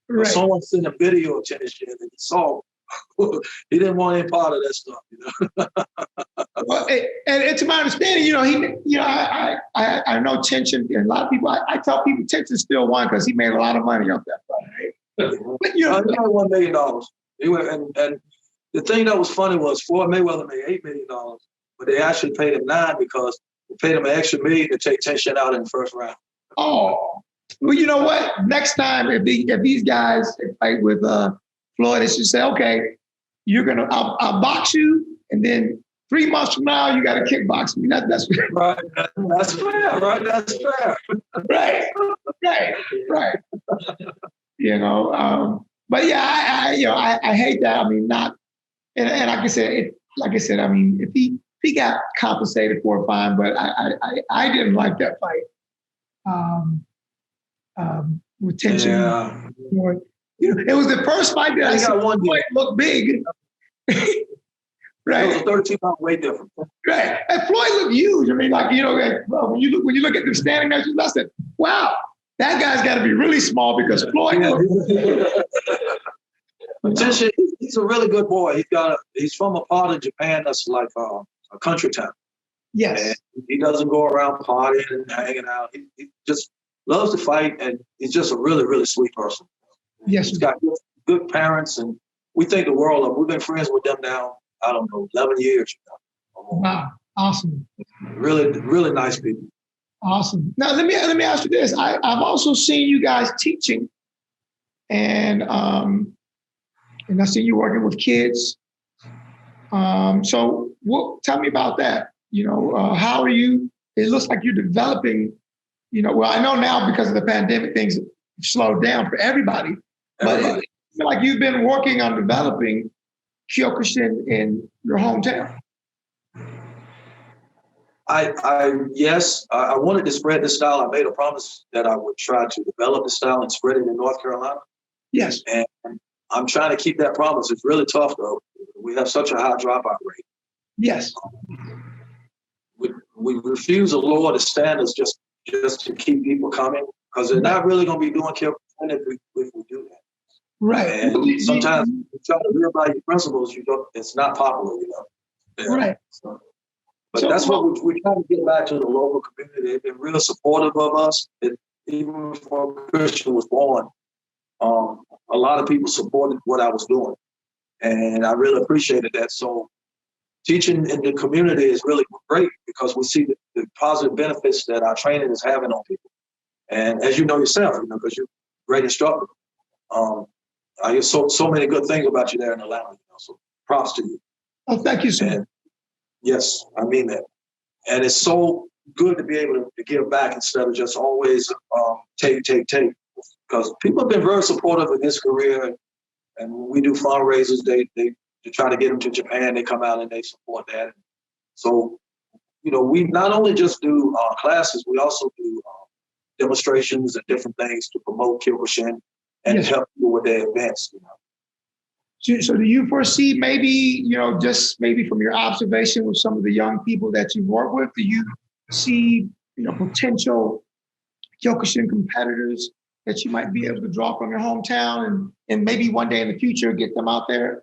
Right. Someone sent a video of Tenshin, and he saw he didn't want any part of that stuff. Well, and to my understanding, I know Tenshin, and a lot of people. I tell people Tenshin still won because he made a lot of money off that fight. Right? But he made $1 million. He went, and the thing that was funny was Floyd Mayweather made $8 million. But they actually paid him $9 million because they paid him an extra $1 million to take Tenshin out in the first round. Oh, well, you know what? Next time, if these guys fight with Floyd, they should say, "Okay, I'll box you, and then 3 months from now, you got to kickbox me." That's right. That's fair. Right. That's fair. Right. But yeah, I hate that. I mean, not, and like I said, I mean, if he got compensated for it, fine, but I didn't like that fight with Tenshin. Yeah. It was the first fight that I saw Floyd look big. Right. It was a 13-pound weight difference. Right. And Floyd looked huge. I mean, when you look at them standing there, I said, "Wow, that guy's got to be really small because Floyd." Tenshin, he's a really good boy. He's from a part of Japan that's like a country town. Yes. And he doesn't go around partying and hanging out. He just loves to fight, and he's just a really, really sweet person. Yes. He's got good parents, and we think the world of him. We've been friends with them now, I don't know, 11 years. Wow. Awesome. Really, really nice people. Awesome. Now, let me ask you this. I've also seen you guys teaching, and I see you working with kids. So tell me about that. How are you? It looks like you're developing, well, I know now because of the pandemic, things have slowed down for everybody. But it feels like you've been working on developing kyokushin in your hometown. Yes, I wanted to spread the style. I made a promise that I would try to develop the style and spread it in North Carolina. Yes. And I'm trying to keep that promise. It's really tough, though. We have such a high dropout rate. Yes. We refuse to lower the standards just to keep people coming because they're not really going to be doing kyokushin if we do that. Right. And sometimes you try to live by your principles, it's not popular, Yeah. Right. But that's what we're trying to get back to the local community. They've been real supportive of us. Even before Christian was born, a lot of people supported what I was doing. And I really appreciated that. So teaching in the community is really great because we see the positive benefits that our training is having on people. And as you know yourself, because you're a great instructor, I hear so many good things about you there in Atlanta. So props to you. Oh, thank you, sir. And yes, I mean that. And it's so good to be able to give back instead of just always take. Because people have been very supportive of his career. And when we do fundraisers, they try to get him to Japan. They come out and they support that. So, we not only just do classes, we also do demonstrations and different things to promote Kyokushin and help people with their events. So do you foresee maybe, just maybe from your observation with some of the young people that you work with, do you see, potential kyokushin competitors that you might be able to draw from your hometown and maybe one day in the future get them out there?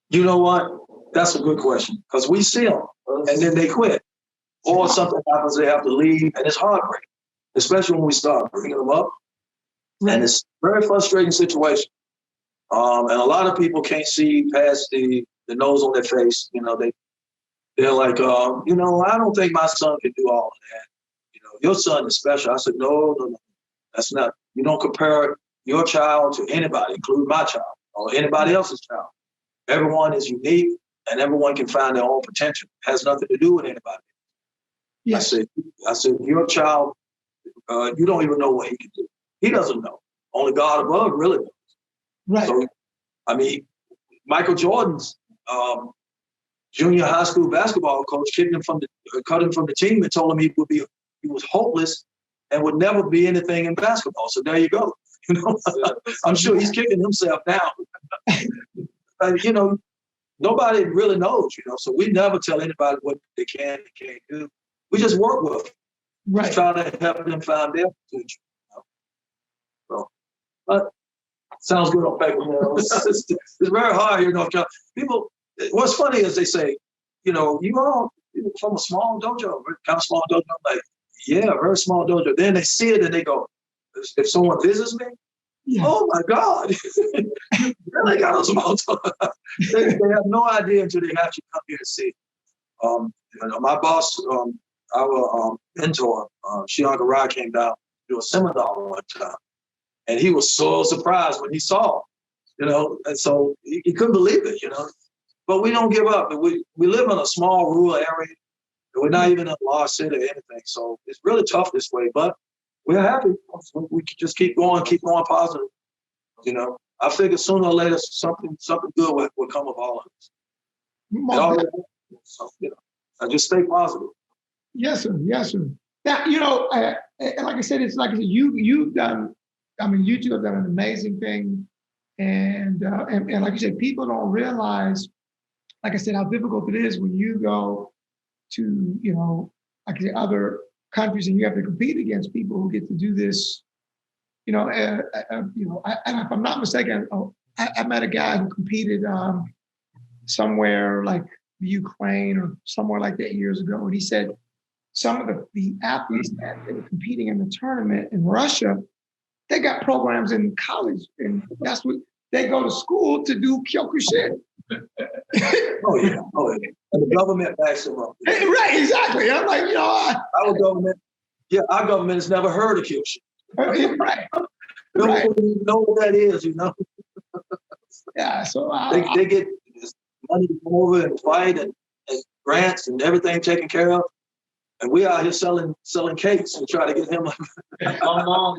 You know what? That's a good question because we see them and then they quit. Or something happens, they have to leave, and it's heartbreaking, especially when we start bringing them up. And it's a very frustrating situation. And a lot of people can't see past the nose on their face. You know, they're like, you know, I don't think my son can do all of that. You know, your son is special. I said, no, that's not. You don't compare your child to anybody, including my child or anybody else's child. Everyone is unique, and everyone can find their own potential. It has nothing to do with anybody. Yes. I said, your child, you don't even know what he can do. He doesn't know. Only God above really knows. Right. So, I mean, Michael Jordan's junior high school basketball coach cut him from the team and told him he was hopeless and would never be anything in basketball. So there you go. You know, I'm sure he's kicking himself now. You know, nobody really knows. You know, so we never tell anybody what they can and can't do. We just work with them. Right. Try to help them find their future. You know? So, but sounds good on paper. You know? It's very hard here in North Carolina. People, what's funny is they say, you know, you all from a small dojo, kind of small dojo. I'm like, yeah, very small dojo. Then they see it and they go, if someone visits me, oh my God, they got a small dojo. They have no idea until they actually come here to see. You know, my boss, our mentor, Shihan Buffaloe, came down to do a seminar one time. And he was so surprised when he saw, you know, and so he couldn't believe it, you know. But we don't give up. We live in a small rural area. We're not even in a large city or anything. So it's really tough this way, but we're happy. We can just keep going positive. You know, I figure sooner or later something good will come of all of this. So, you know, I just stay positive. Yes, sir. Yes, sir. Now, you know, like I said, it's like you've done. I mean, you two have done an amazing thing, and like you said, people don't realize, like I said, how difficult it is when you go to, you know, like I said, other countries and you have to compete against people who get to do this. You know, you know, and if I'm not mistaken, I met a guy who competed somewhere like Ukraine or somewhere like that years ago, and he said some of the athletes that they were competing in the tournament in Russia, they got programs in college, and that's what they go to school to do kyokushin. Oh yeah. And the government backs them up. Right, exactly. I'm like, you know, our government has never heard of kyokushin. Right. They don't even know what that is, you know. Yeah, so they get money to come over and fight and grants and everything taken care of. And we out here selling cakes and try to get him. My mom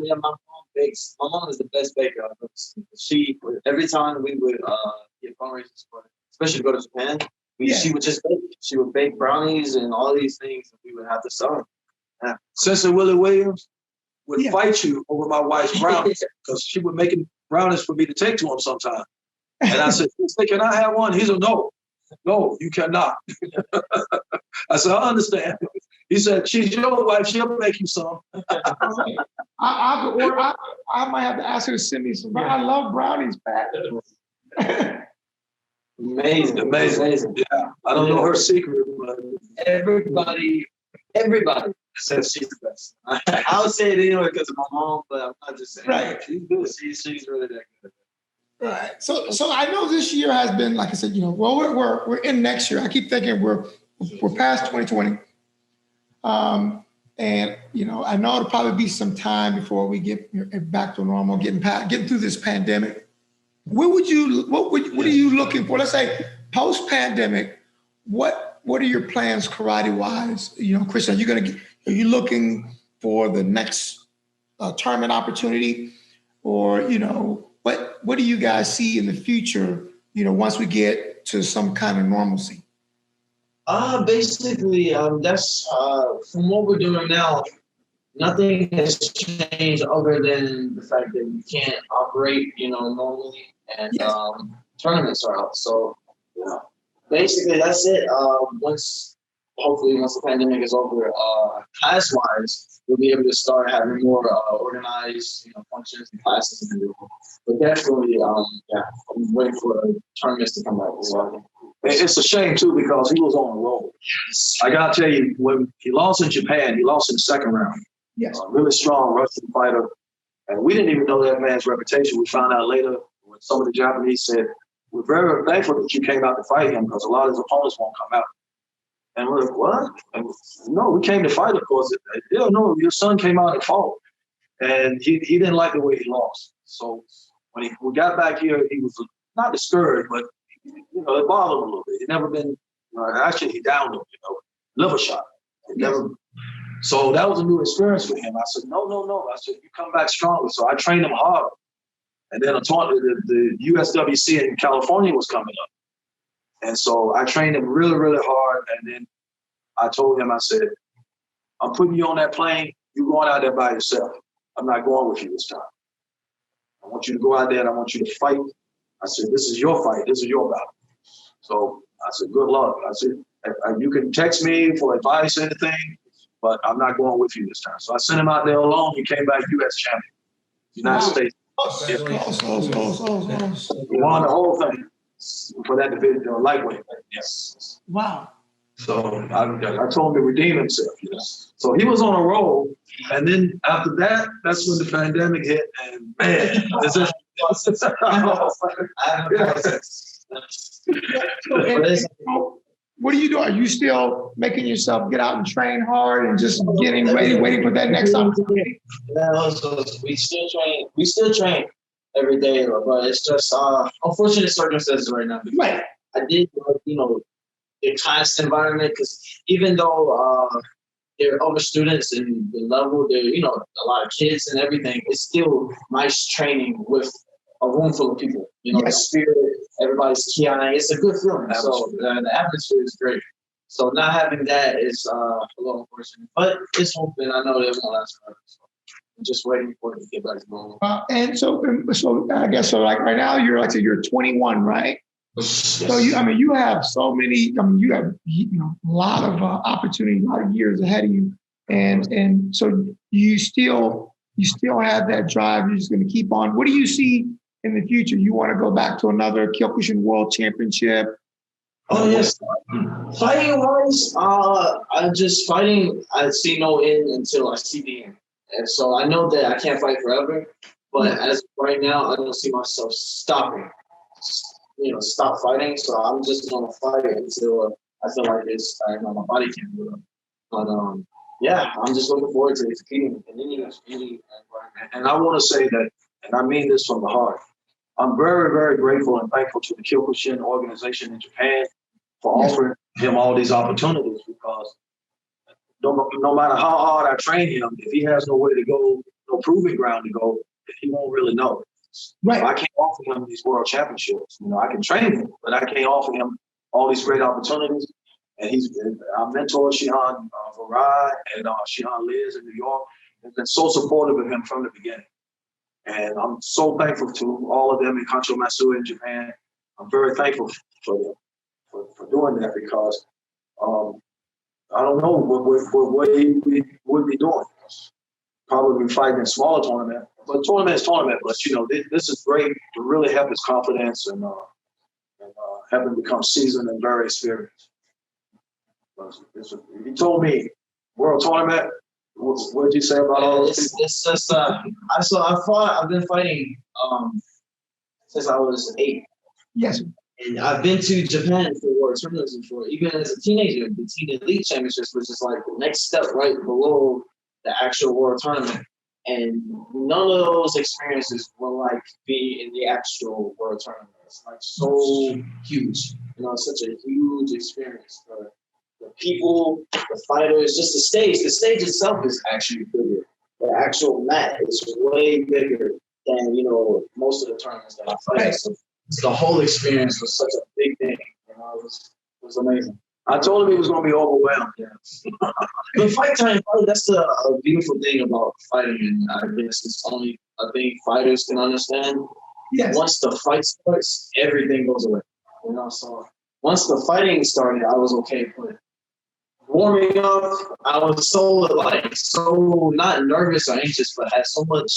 bakes. My mom is the best baker I've ever seen. She, every time we would get fundraisers for, especially to go to Japan, she would just bake. She would bake brownies and all these things, and we would have to sell them. Yeah. Sensei Willie Williams would fight you over my wife's brownies because she would make brownies for me to take to him sometime. And I said, "Can I have one?" He said, "No, you cannot." I said, "I understand." He said, "She's your wife. She'll make you some." I might have to ask her to send me some. I love brownies, Pat. Amazing. Yeah, I don't know her secret, but everybody says she's the best. I'll say it anyway because of my mom, but I'm not just saying. Right. She's good. She's really that good. Right. So I know this year has been, like I said, you know, well, we're in next year. I keep thinking we're past 2020. And you know, I know it'll probably be some time before we get back to normal, getting through this pandemic. What are you looking for? Let's say post-pandemic, what are your plans karate-wise? You know, Christian, are you looking for the next tournament opportunity, or you know, what do you guys see in the future? You know, once we get to some kind of normalcy. Basically, that's from what we're doing now. Nothing has changed other than the fact that we can't operate, you know, normally, and tournaments are out. So, basically, that's it. Once hopefully once the pandemic is over, class-wise, we'll be able to start having more organized, functions and classes and everything. But definitely, I'm waiting for the tournaments to come out. So. It's a shame too because he was on a roll. I gotta tell you, when he lost in Japan, he lost in the second round. Yes. Really strong Russian fighter, and we didn't even know that man's reputation. We found out later when some of the Japanese said, "We're very thankful that you came out to fight him because a lot of his opponents won't come out." And we're like, "What?" And, no, we came to fight, of course. Yeah, no, your son came out and fought, and he didn't like the way he lost. So when we got back here, he was not discouraged, but it bothered him a little bit. He'd never been, actually, he downed him, liver shot. Never. So that was a new experience for him. I said, no. I said, you come back stronger. So I trained him harder. And then the USWC in California was coming up. And so I trained him really, really hard. And then I told him, I said, I'm putting you on that plane. You're going out there by yourself. I'm not going with you this time. I want you to go out there and I want you to fight. I said, this is your fight. This is your battle. So I said, good luck. I said, you can text me for advice or anything, but I'm not going with you this time. So I sent him out there alone. He came back U.S. champion, United States. He won the whole thing for that division, lightweight. Yes. Wow. So I told him to redeem himself. So he was on a roll. And then after that, that's when the pandemic hit. And man, what are you doing? Are you still making yourself get out and train hard and just getting ready, waiting for that next opportunity? No, so we still train every day, but it's just unfortunate circumstances right now. Right. I did, the class environment, because even though there are other students and the level, there, a lot of kids and everything, it's still nice training with a room full of people. The spirit, everybody's keying. It's a good feeling. So the atmosphere is great. So not having that is a little unfortunate, but it's hoping. I know it won't last forever. So I'm just waiting for it to get back to normal. And so I guess like right now you're 21, right? So you have so many. You have a lot of opportunity, a lot of years ahead of you, and so you still have that drive. You're just going to keep on. What do you see in the future? You want to go back to another Kyokushin World Championship? Oh yes. Fighting wise, I see no end until I see the end, and so I know that I can't fight forever. But as of right now, I don't see myself stopping. Stop fighting. So I'm just gonna fight until I feel like my body can't do it. But I'm just looking forward to competing in any environment. And I want to say that, and I mean this from the heart, I'm very, very grateful and thankful to the Kyokushin organization in Japan for offering him all these opportunities, because no matter how hard I train him, if he has nowhere to go, no proving ground to go, he won't really know. Right. I can't offer him these world championships. I can train him, but I can't offer him all these great opportunities. And our mentor, Shihan Buffaloe, and Shihan Liz in New York, has been so supportive of him from the beginning. And I'm so thankful to all of them in Kancho Matsui in Japan. I'm very thankful for them for doing that, because I don't know what he would be doing. Probably fighting in a smaller tournament. But tournament is tournament. But, this is great to really have his confidence and have him become seasoned and very experienced. He told me, world tournament, what did you say about all those people? It's just, I've been fighting since I was 8. Yes. And I've been to Japan for world tournaments before, even as a teenager. The Teen Elite Championships was just like the next step right below the actual world tournament. And none of those experiences will like be in the actual world tournament. It's like so huge. It's such a huge experience for the people, the fighters, just the stage. The stage itself is actually bigger. The actual mat is way bigger than, most of the tournaments that I fight. So the whole experience was such a big thing. It was amazing. I told him he was going to be overwhelmed. The fight time, that's the beautiful thing about fighting. And I guess it's only a thing fighters can understand. Yes. Once the fight starts, everything goes away. So once the fighting started, I was okay. But warming up, I was so not nervous or anxious, but had so much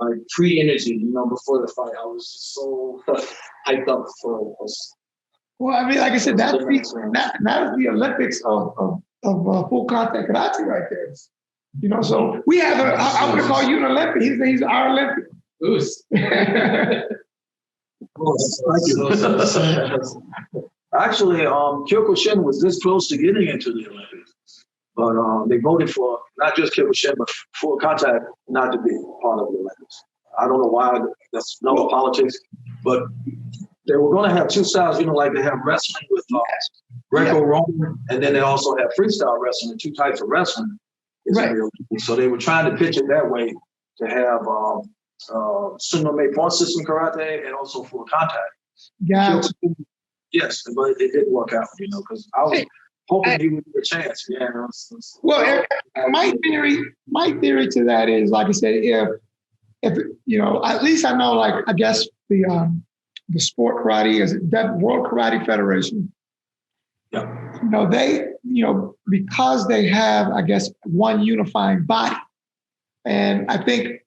like pre-energy, before the fight. I was just so hyped up for us. Well, I mean, like I said, that is the Olympics of full contact karate right there. So we have I'm going to call you an Olympian. He's our Olympian. Oops. Actually, kyokushin was this close to getting into the Olympics, but they voted for not just kyokushin, but full contact not to be part of the Olympics. I don't know why. That's no politics, but they were going to have two styles. Like they have wrestling with Greco-Roman, and then they also have freestyle wrestling. Two types of wrestling. Right. So they were trying to pitch it that way to have Sunome point system karate and also full contact. Yeah. Yes, but it didn't work out, because I was hoping he would get a chance. Yeah. Well, my theory to that is, like I said, if at least I know, like I guess the sport karate is that World Karate Federation. Yeah. They because they have, I guess, one unifying body, and I think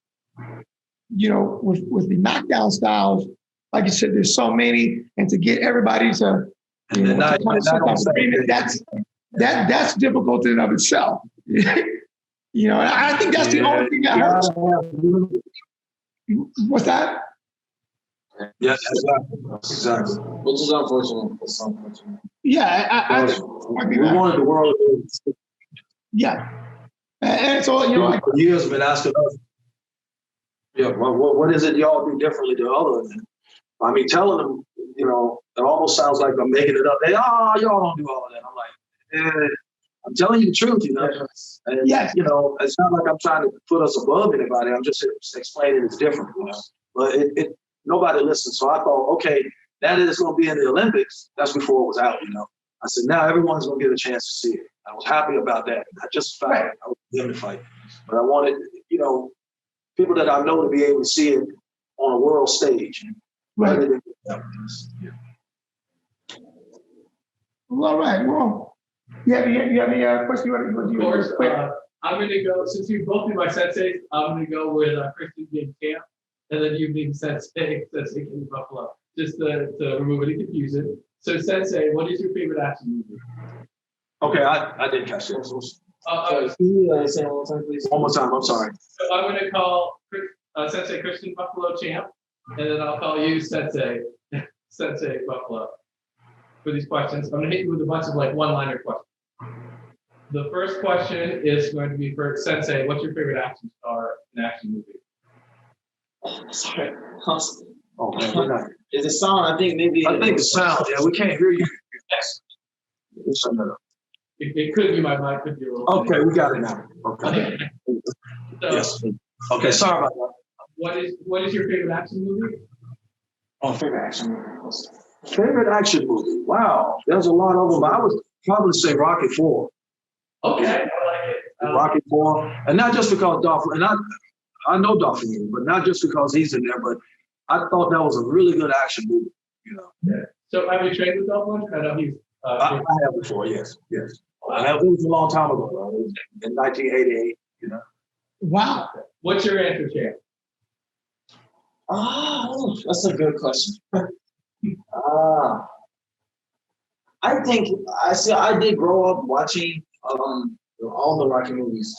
with the knockdown styles. Like you said, there's so many, and to get everybody to, agreement, that's difficult in and of itself. And I think that's the only thing that hurts. What's that? Yes, exactly. Which is unfortunate. It's unfortunate. Yeah, I think we wanted the world to. Yeah, and so for years have been asking us. Yeah, what is it y'all do differently to others? I mean, telling them, it almost sounds like I'm making it up. Y'all don't do all of that. I'm like, I'm telling you the truth, And, yes. It's not like I'm trying to put us above anybody. I'm just explaining it's different. But nobody listens. So I thought, okay, now that it's going to be in the Olympics, that's before it was out, I said, now everyone's going to get a chance to see it. I was happy about that. I just felt I was in the fight. But I wanted, people that I know to be able to see it on a world stage. Right. Yeah. Well, all right. Well, you have any question? Of course. I'm going to go, since you both be my senseis, I'm going to go with Kristen being Camp, and then you being Sensei Buffaloe, just to remove any confusion. So, Sensei, what is your favorite action movie? Okay, I didn't catch it. Can you say one more time, please? One more time, I'm sorry. So I'm going to call Sensei Kristen Buffaloe Champ, and then I'll call you Sensei Buffaloe for these questions. I'm going to hit you with a bunch of one-liner questions. The first question is going to be for Sensei. What's your favorite action star in action movie? Sorry. Oh, man, we're not. Is it sound? I think the sound. Yeah, we can't hear you. Yes. It could be my mic, could be a little. Okay, we got it now. Okay. So, yes. Okay, sorry about that. What is your favorite action movie? Oh, favorite action movie. Favorite action movie? Wow, there's a lot of them. I would probably say Rocky IV. Okay, I like it. Rocky IV, and not just because Dolph, and I know Dolph, but not just because he's in there, but I thought that was a really good action movie. Yeah. So have you trained with Dolph Lundgren? I know he's. I have before, yes. Wow. And that was a long time ago, though. It was in 1988. Wow. What's your answer, Champ? Oh, that's a good question. I think I did grow up watching all the Rocky movies,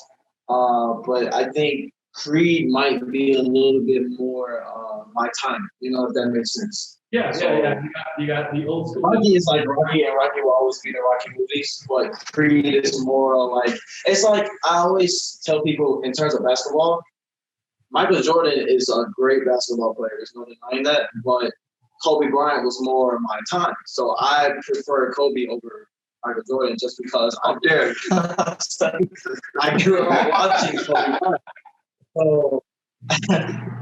but I think Creed might be a little bit more my time. If that makes sense. Yeah. You got the old school. Rocky is like Rocky, and Rocky will always be the Rocky movies, but Creed is more like, it's like I always tell people in terms of basketball, Michael Jordan is a great basketball player. There's no denying that, but Kobe Bryant was more my time. So I prefer Kobe over Michael Jordan just because I'm there. I grew up watching Kobe Bryant. So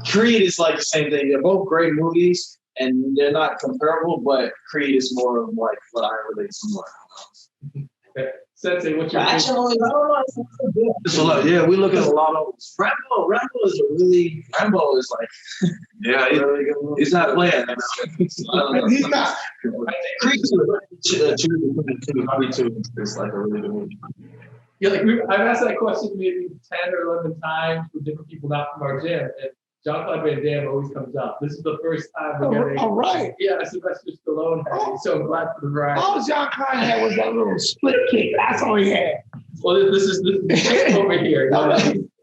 Creed is like the same thing. They're both great movies, and they're not comparable, but Creed is more of like what I relate to more. Okay. Sensei, what's your Action favorite? movies, I don't know. It's a lot. Yeah, we look at a lot of. Rambo is like Yeah, really good movie. he's not playing. He's not. Creed 2 is like a really good movie. Yeah, like I've asked that question maybe 10 or 11 times with different people not from our gym, and Jean-Claude Van Damme always comes up. This is the first time we're getting. All right. Yeah, Sylvester Stallone had it, so I'm glad for the variety. All John Clyde had was that little split kick. That's all he had. Well, this is the champ over here.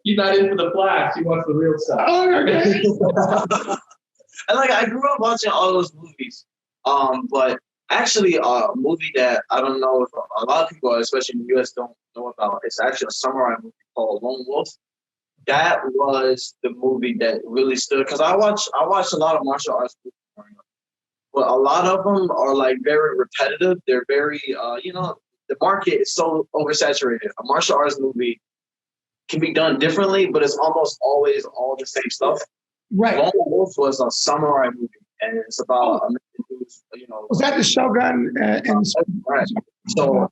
He's not in for the flash. He wants the real stuff. Oh, okay. And like I grew up watching all those movies. But actually a movie that I don't know if a lot of people, especially in the US, don't know about. It's actually a samurai movie called Lone Wolf. That was the movie that really stood, because I watched a lot of martial arts movies growing up. But a lot of them are like very repetitive. They're very the market is so oversaturated. A martial arts movie can be done differently, but it's almost always all the same stuff. Right. Lone Wolf was a samurai movie, and it's about a man who's, Was that the Shogun? right. So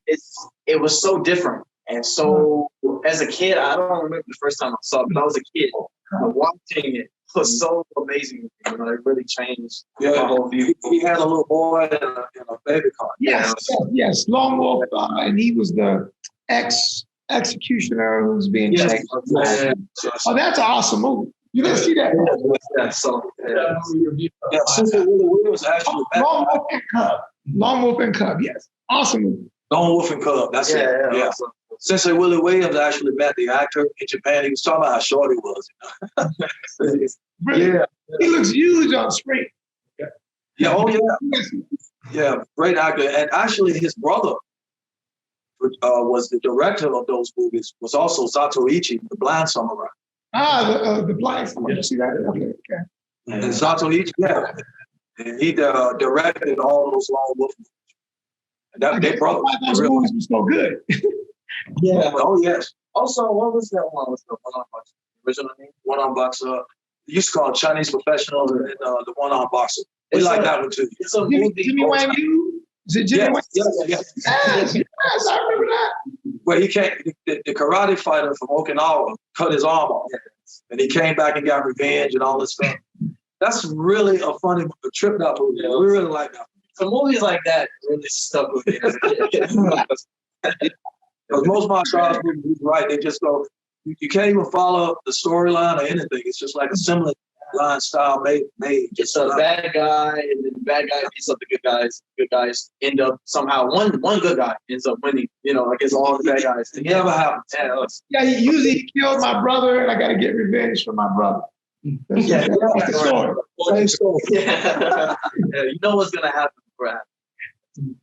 it was so different, and so as a kid, I don't remember the first time I saw it, but I was a kid watching it. It was so amazing. It really changed my whole view. He had a little boy in a baby car. Yes. Lone Wolf, and he was the executioner who's being chased. Oh, that's an awesome movie. You didn't see that? Sensei Willie Williams actually. Lone Wolf and Cub, yes. Awesome movie. Lone Wolf and Cub, that's it. Yeah. Sensei Willie Williams actually met the actor in Japan. He was talking about how short he was. Really? He looks huge on screen. Yeah, oh yeah. Yeah, great actor. And actually his brother was the director of those movies, was also Zatoichi, the blind samurai. The blind samurai. You see that? Okay. And Zatoichi, yeah. And he directed all those Lone Wolf movies. And they brought those movies were so good. Yeah. Oh yes. Also, what was that one? Was the one-on boxer? Original name? One-on boxer. You used to call it Chinese professionals and the one-on boxer. We like that one too. It's a movie. Jimmy Wang Yu? Is it Jimmy Wang? Yes, Yes, I remember that. Where he came, the karate fighter from Okinawa cut his arm off, and he came back and got revenge and all this stuff. That's really a funny trip out movie. Yeah, we really like that. So movies like that really stuck with me. Because most martial arts movies, right? They just go. You can't even follow the storyline or anything. It's just like a similar line style made. It's a bad guy, and then the bad guy beats up the good guys. Good guys end up somehow one good guy ends up winning. Against all the bad guys. It never happens. Yeah, he usually killed my brother, and I got to get revenge for my brother. That's the story. Same story. Yeah. You know what's gonna happen before it happens.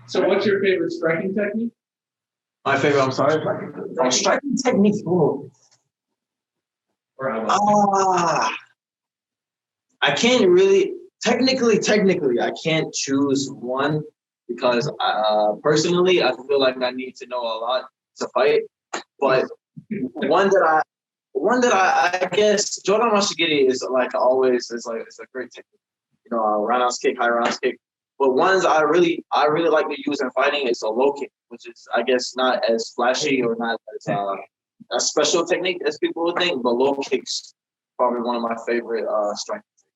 So what's your favorite striking technique? My favorite, I'm sorry. Striking technique. Or how about I can't really technically I can't choose one, because personally I feel like I need to know a lot to fight. But one that I guess Jordan Mashigiri is like always it's a great technique. Roundhouse kick, high roundhouse kick. But ones I really like to use in fighting is a low kick, which is I guess not as flashy or not as a special technique as people would think, but low kicks probably one of my favorite striking techniques.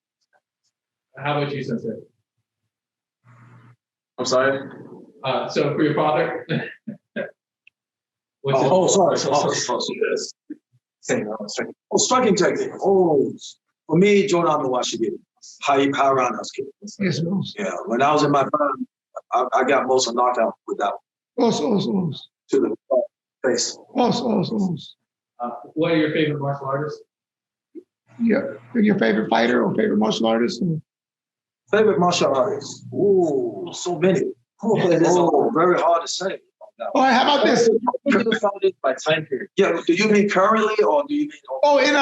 How about you, Sensei? I'm sorry? So for your father? Sorry. Striking technique. For me, Jordan Mashigiri. High roundhouse kick. Yes, Yeah, when I was in my prime, I got most of knocked out with that one. Also. To the face. Also. What are your favorite martial artists? Yeah, your favorite fighter or favorite martial artist? Favorite martial artist? Ooh, so many. Very hard to say. Oh, how about this? By time period. Yeah, do you mean currently or do you mean? In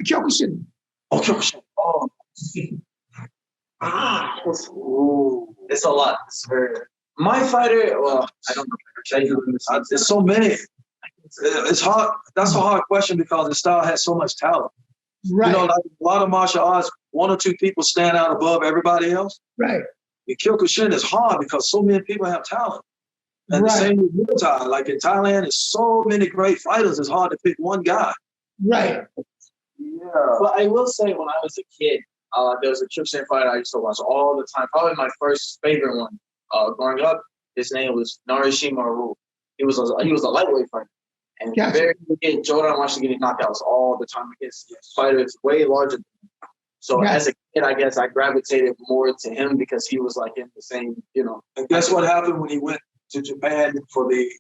kyokushin. Oh, kyokushin. Oh. It's a lot. It's very. My fighter. Well, I don't know. There's so many. It's hard. That's a hard question because the style has so much talent. Right. Like a lot of martial arts, one or two people stand out above everybody else. Right. The kyokushin is hard because so many people have talent. And the same with Muay Thai. Like in Thailand, there's so many great fighters. It's hard to pick one guy. Right. Yeah. But I will say, when I was a kid, there was a kyokushin fighter I used to watch all the time. Probably my first favorite one. Growing up, his name was Narashimaru. He was a lightweight fighter. And very good. Jordan watched him getting knockouts all the time against fighters way larger than him. So as a kid, I guess I gravitated more to him because he was like in the same, you know. And guess what happened when he went to Japan for the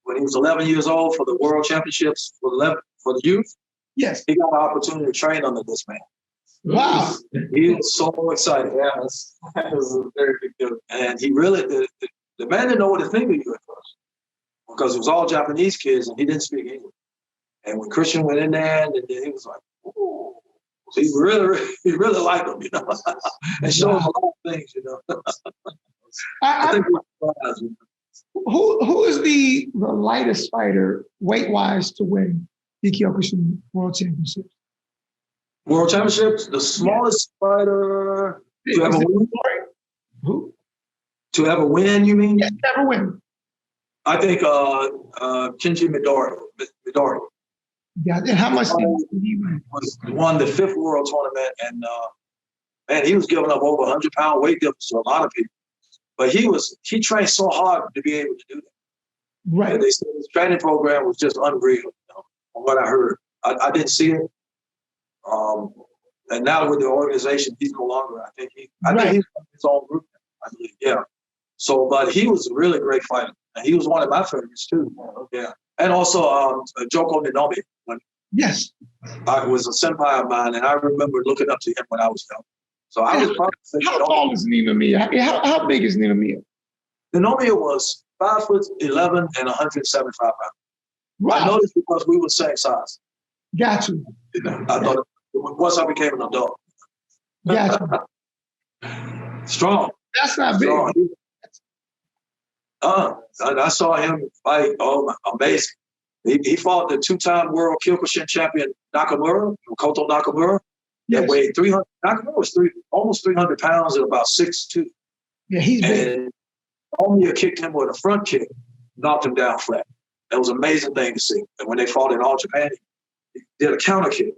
when he was 11 years old for the World Championships for the youth? Yes. He got an opportunity to train under this man. Wow. He was so excited. Yeah, that was a very big deal. And he really, the man didn't know what to think of you at first because it was all Japanese kids and he didn't speak English. And when Christian went in there, and he was like, ooh. So he really liked him, you know, and showed him a lot of things, you know. I think who is the lightest fighter weight-wise to win the Kyokushin World Championships? World Championships, the smallest fighter to ever win? Who? To ever win, you mean? Yes, ever win. I think Kenji Midori. Yeah, and how much did he win? Won the 5th World Tournament, and man, he was giving up over 100-pound weight difference to a lot of people. But he trained so hard to be able to do that. Right. And they said his training program was just unreal, you know, from what I heard. I didn't see it. And now with the organization, he's no longer. I think he's his own group. I believe, yeah. So, but he was a really great fighter, and he was one of my favorites too. Yeah, and also Joko Ninomi. Yes, I was a senpai of mine, and I remember looking up to him when I was young. So I was probably. How tall is Ninomiya? How big is Ninomiya? Ninomiya was 5'11" and 175 pounds. Wow. I noticed because we were the same size. Got you. I thought once I became an adult. Got you. Strong. That's not big. Strong. And I saw him fight. Oh, amazing. He fought the 2-time world Kyokushin champion Nakamura, Koto Nakamura. Yes. That weighed 300. Nakamura was almost 300 pounds at about 6'2". Yeah, he's big. And Omiya kicked him with a front kick, knocked him down flat. That was an amazing thing to see. And when they fought in All Japan, he did a counter kick.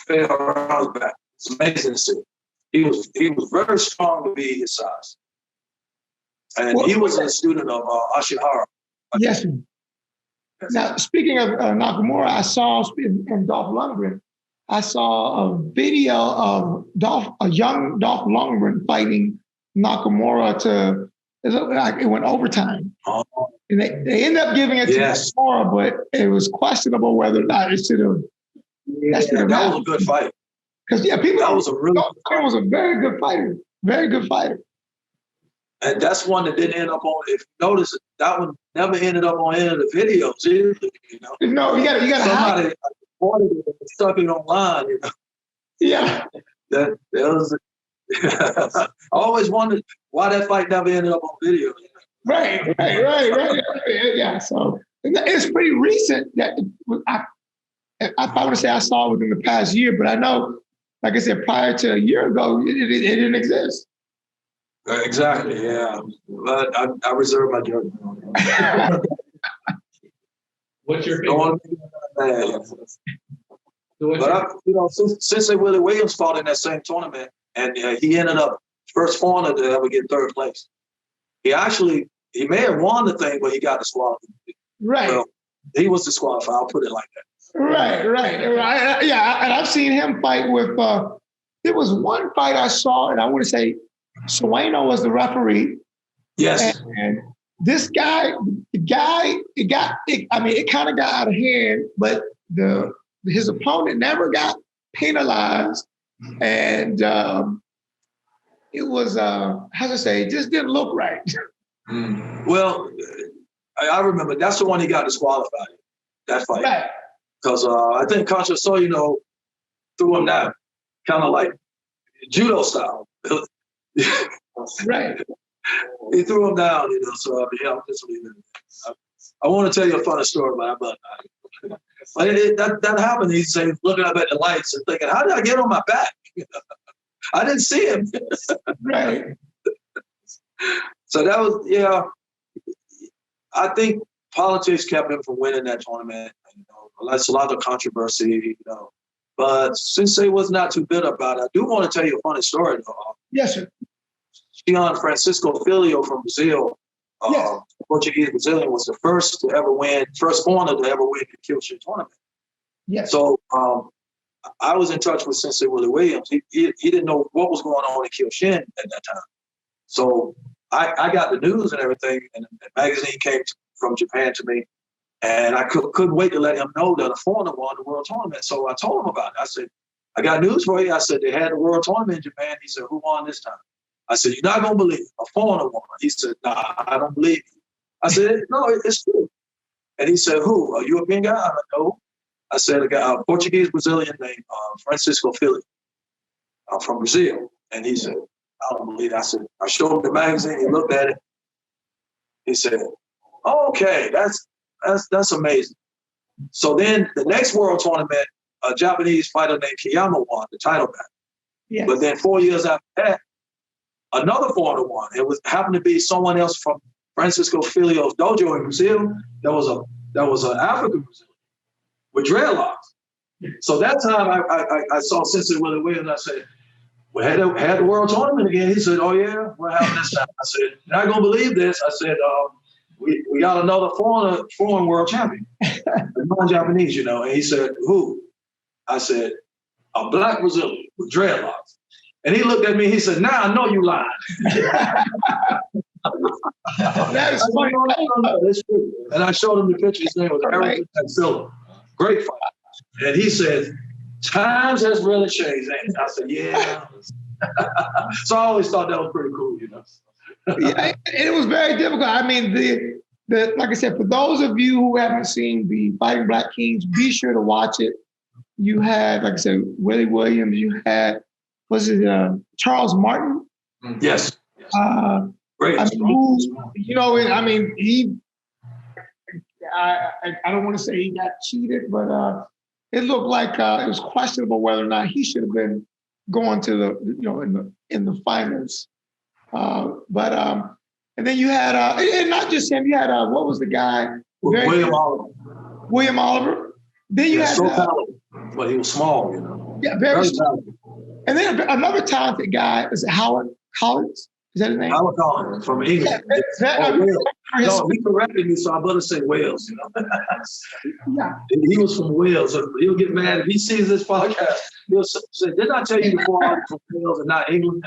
Fell around his back. It's amazing to see. He was very strong to be his size. And he was a student of Ashihara. Yes. Now, speaking of Nakamura, I saw in Dolph Lundgren, I saw a video of a young Dolph Lundgren fighting Nakamura it went overtime. Oh. And they ended up giving it to Nakamura, but it was questionable whether or not it should have. That was a good fight. Because that was a very good fighter. Very good fighter. And that's one that didn't end up on. If you notice, that one never ended up on any of the videos either. You know. No, you got to somebody recorded it and stuck it online. You know. Yeah. That was. I always wondered why that fight never ended up on video. You know? Right. Yeah. So it's pretty recent. That I would say I saw it within the past year, but I know, like I said, prior to a year ago, it didn't exist. Exactly, yeah. But I reserve my judgment. What's your favorite? But Sensei Willie Williams fought in that same tournament, and he ended up first foreigner to ever get 3rd place. He may have won the thing, but he got disqualified. Right. Well, he was disqualified. I'll put it like that. Right. Yeah, and I've seen him fight with. There was one fight I saw, and I want to say Sueno was the referee. Yes. And this guy, it kind of got out of hand, but his opponent never got penalized. And it was, it just didn't look right. Well, I remember that's the one he got disqualified, that fight. Right. Because I think Concha Soyuno threw him down, kind of like judo style. Right. He threw him down, so I'm just leaving it. I want to tell you a funny story about that. That happened. He's looking up at the lights and thinking, how did I get on my back? I didn't see him. Right. So that was, I think politics kept him from winning that tournament. You know, that's a lot of controversy. You know, but Sensei was not too bitter about it. I do want to tell you a funny story, though. Yes, sir. Shihan Buffaloe from Brazil, Yes. Portuguese Brazilian, was the first foreigner to ever win the kyokushin tournament. Yes. So I was in touch with Sensei Willie Williams. He didn't know what was going on in kyokushin at that time. So I got the news and everything, and the magazine came from Japan to me, and I couldn't wait to let him know that a foreigner won the world tournament. So I told him about it. I said, I got news for you. I said, they had the world tournament in Japan. He said, who won this time? I said, you're not going to believe it. A foreigner won. He said, nah, I don't believe you. I said, no, it's true. And he said, who? A European guy? I said, no. I said, a Portuguese Brazilian named Francisco Buffaloe from Brazil. And he said, I don't believe it. I said, I showed him the magazine. He looked at it. He said, oh, okay, that's amazing. So then the next world tournament, a Japanese fighter named Kiyama won the title match. Yes. But then 4 years after that, another foreigner won. It happened to be someone else from Francisco Buffaloe's dojo in Brazil. That was an African Brazilian with dreadlocks. So that time I saw Sensei Willie Williams. I said, we had the world tournament again. He said, oh yeah, what happened this time? I said, you're not gonna believe this. I said, we got another foreign world champion, non-Japanese, you know. And he said, who? I said, a black Brazilian with dreadlocks. And he looked at me, he said, now I know you lied. That is funny. No, that's true. And I showed him the picture. His name was Eric Silva. Great fighter. And he said, times has really changed, ain't it? I said, yeah. So I always thought that was pretty cool, you know. Yeah, it was very difficult. I mean, the like I said, for those of you who haven't seen the Fighting Black Kings, be sure to watch it. You had, like I said, Willie Williams. You had, Charles Martin? Yes. Great. I don't want to say he got cheated, but it looked like it was questionable whether or not he should have been going to the, in the finals. And then you had, and not just him, you had, what was the guy? William Oliver. William Oliver. Then you had, so talented, but he was small, you know. Yeah, very small. And then another talented guy is Howard Collins. Is that his name? Howard Collins from England. No, he corrected me, so I better say Wales. You know, yeah. He was from Wales. So he'll get mad if he sees this podcast. He'll say, "Didn't I tell you before I was from Wales and not England?"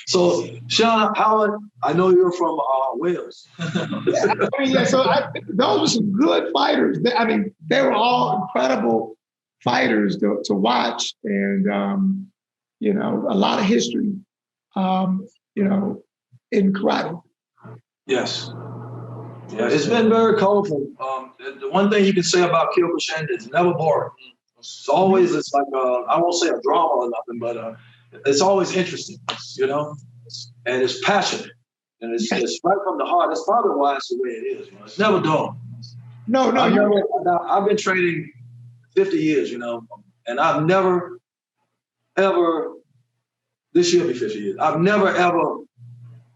So, Sean Howard, I know you're from Wales. So those were some good fighters. They were all incredible fighters to watch, and a lot of history. In karate. Yes. Yeah, it's been very colorful. The one thing you can say about kyokushin is never boring. It's like I won't say a drama or nothing, but it's always interesting, you know, and it's passionate, and it's right from the heart. That's probably why it's the way it is. You know? It's never dull. No. I've been training 50 years, you know, and I've never, ever. This year will be 50 years. I've never, ever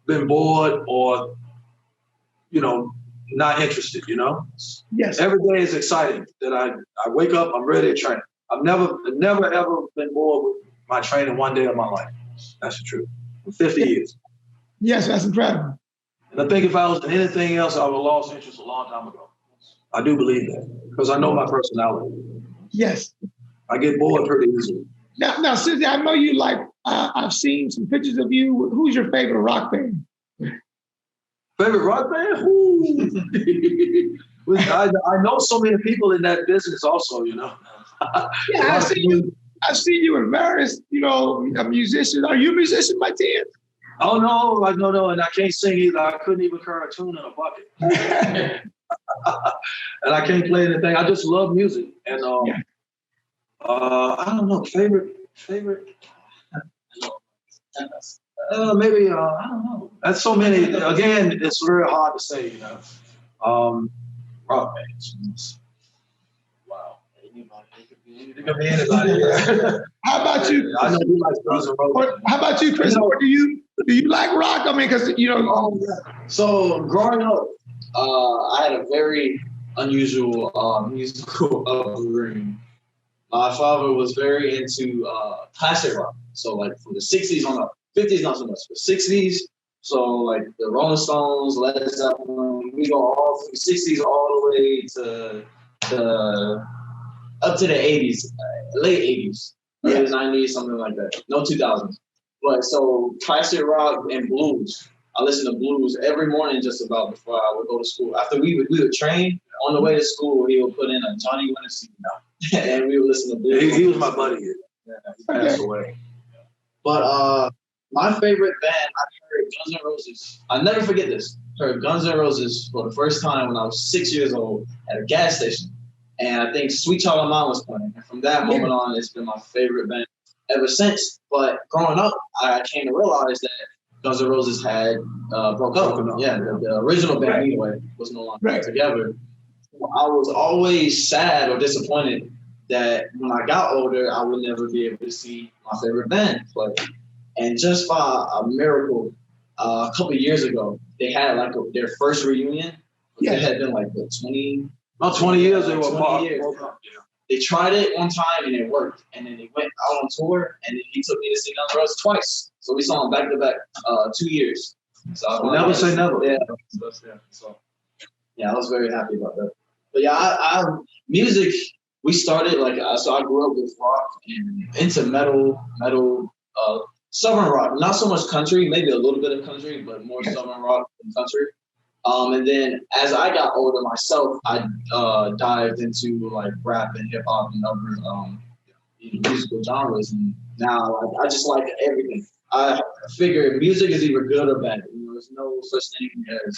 been bored or, not interested, you know? Yes. Every day is exciting that I wake up, I'm ready to train. I've never, ever been bored with my training one day of my life. That's the truth. For 50 years. Yes, that's incredible. And I think if I was in anything else, I would have lost interest a long time ago. I do believe that because I know my personality. Yes. I get bored pretty easily. Now, Sensei, I know you I've seen some pictures of you. Who's your favorite rock band? Favorite rock band? I know so many people in that business also, you know. Yeah, I've seen you in various, musicians. Are you a musician by chance? Oh, no, and I can't sing either. I couldn't even carry a tune in a bucket. And I can't play anything. I just love music. And I don't know, favorite. Maybe I don't know. That's so many. Again, it's very hard to say, you know. Rock bands. Wow. It could be anybody. How about you? I know you like Guns N' Roses. How about you, Chris? Do you like rock? I mean, because So growing up, I had a very unusual musical upbringing. My father was very into classic rock. So like from the 60s on up, 50s not so much, but 60s. So like the Rolling Stones, Led Zeppelin, we go all from the 60s all the way to the up to the 80s, late 80s, early 90s, something like that. No 2000s. But so classic rock and blues. I listen to blues every morning just about before I would go to school. After we would train, on the way to school, he would put in a Johnny Winter CD and we would listen to blues. He was my buddy here. Yeah, he passed away. But my favorite band, I heard Guns N' Roses. I'll never forget this. I heard Guns N' Roses for the first time when I was 6 years old at a gas station. And I think Sweet Child of Mine was playing. And from that moment on, it's been my favorite band ever since. But growing up, I came to realize that Guns N' Roses had broke up. Yeah, the original band anyway was no longer together. I was always sad or disappointed that when I got older, I would never be able to see my favorite band play. And just by a miracle, a couple of years ago, they had like their first reunion. It had been like what, 20 years they were 20 years. They tried it one time and it worked. And then they went out on tour and then he took me to see Guns N' Roses twice. So we saw them back to back 2 years. So never say never. Yeah. So yeah, I was very happy about that. But yeah, I music, we started like, so I grew up with rock and into metal, southern rock, not so much country, maybe a little bit of country, but more southern rock than country. And then as I got older myself, I dived into like rap and hip hop and other musical genres. And now I just like everything. I figure music is either good or bad. You know, there's no such thing as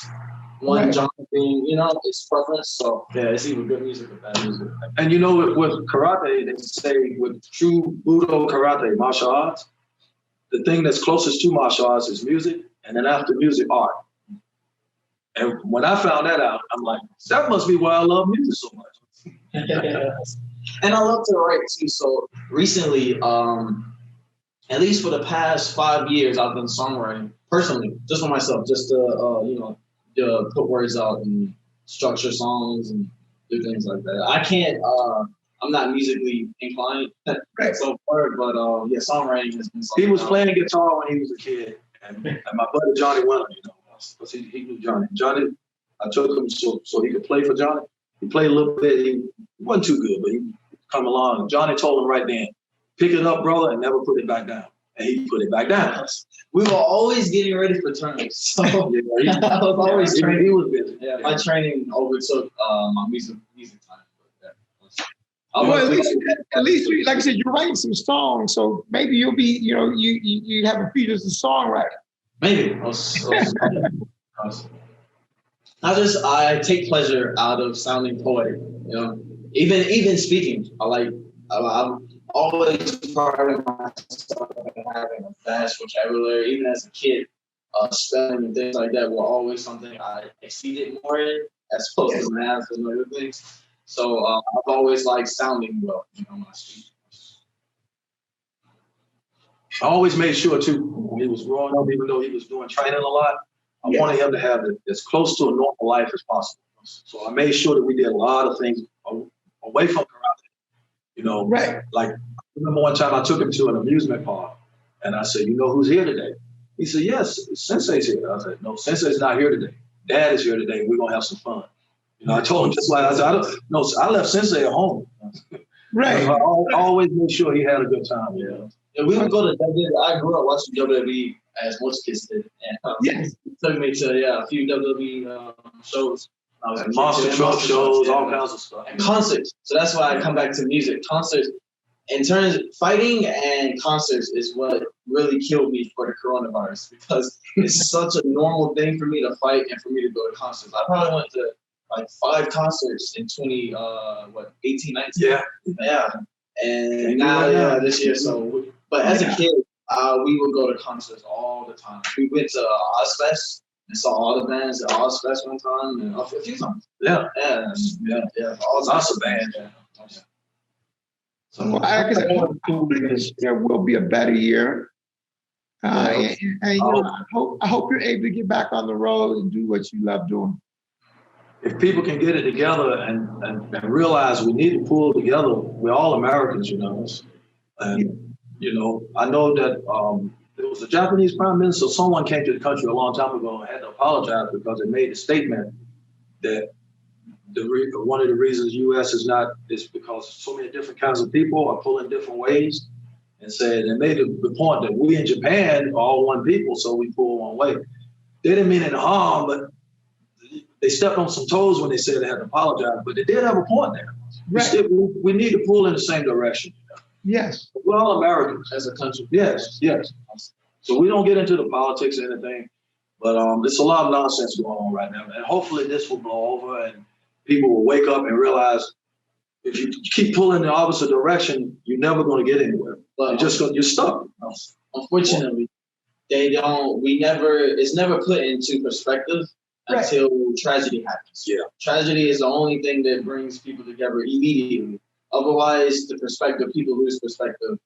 one genre being, you know, it's preference. So yeah, it's either good music or bad music. And you know, with karate, they say with true Budo karate, martial arts, the thing that's closest to martial arts is music, and then after music, art. And when I found that out, I'm like, that must be why I love music so much. And I love to write too. So recently, at least for the past 5 years, I've been songwriting personally, just for myself, just to put words out and structure songs and do things like that. I can't. I'm not musically inclined so far, but yeah, songwriting has been something. He was playing guitar when he was a kid, and my buddy Johnny Winter, you know, because he knew Johnny. Johnny, I took him so he could play for Johnny. He played a little bit. He wasn't too good, but he come along. And Johnny told him right then, pick it up, brother, and never put it back down. And he put it back down. We were always getting ready for tournaments. So yeah, I was always training. He was busy. Yeah, my training overtook my music time. Well, at least, like I said, you're writing some songs, so maybe you'll be, you know, you have a future as a songwriter. Maybe. I take pleasure out of sounding poetic. You know, even speaking. I'm always prided myself in having a vast vocabulary. Even as a kid, spelling and things like that were always something I exceeded more in, as opposed to math and other things. So I've always liked sounding well, you know, when I speak. I always made sure too, when he was growing up, even though he was doing training a lot, I wanted him to have as close to a normal life as possible. So I made sure that we did a lot of things away from karate. You know, like I remember one time I took him to an amusement park and I said, you know who's here today? He said, yes, Sensei's here. I said, no, Sensei's not here today. Dad is here today. We're going to have some fun. You know, I told him just like I said, I left Sensei at home. Right. I always made sure he had a good time. Yeah. And we would go to WWE. I grew up watching WWE as most kids did. And it took me to a few WWE shows. And monster truck shows, all kinds of stuff. And concerts. So that's why I come back to music. Concerts. In terms of fighting and concerts is what really killed me for the coronavirus, because it's such a normal thing for me to fight and for me to go to concerts. I probably went to like 5 concerts in 18, 19? Yeah. And now, this year. So, but as a kid, we would go to concerts all the time. We went to Ozfest and saw all the bands at Ozfest one time and a few times. Yeah. All lots of bands. So, like I said, this year will be a better year. And you know, I hope you're able to get back on the road and do what you love doing. if people can get it together and realize we need to pull together, we're all Americans, And, I know that there was a Japanese prime minister, someone came to the country a long time ago and had to apologize because they made a statement that one of the reasons U.S. is because so many different kinds of people are pulling different ways, and said and made the point that we in Japan are all one people, so we pull one way. They didn't mean any harm, but they stepped on some toes when they said they had to apologize. But they did have a point there. Right. We need to pull in the same direction. Yes. We're all Americans as a country. Yes. So we don't get into the politics or anything, but there's a lot of nonsense going on right now, and hopefully this will blow over and people will wake up and realize if you keep pulling the opposite direction, you're never going to get anywhere. But You're stuck. Unfortunately, it's never put into perspective until tragedy happens. Yeah. Tragedy is the only thing that brings people together immediately. Otherwise, people lose perspective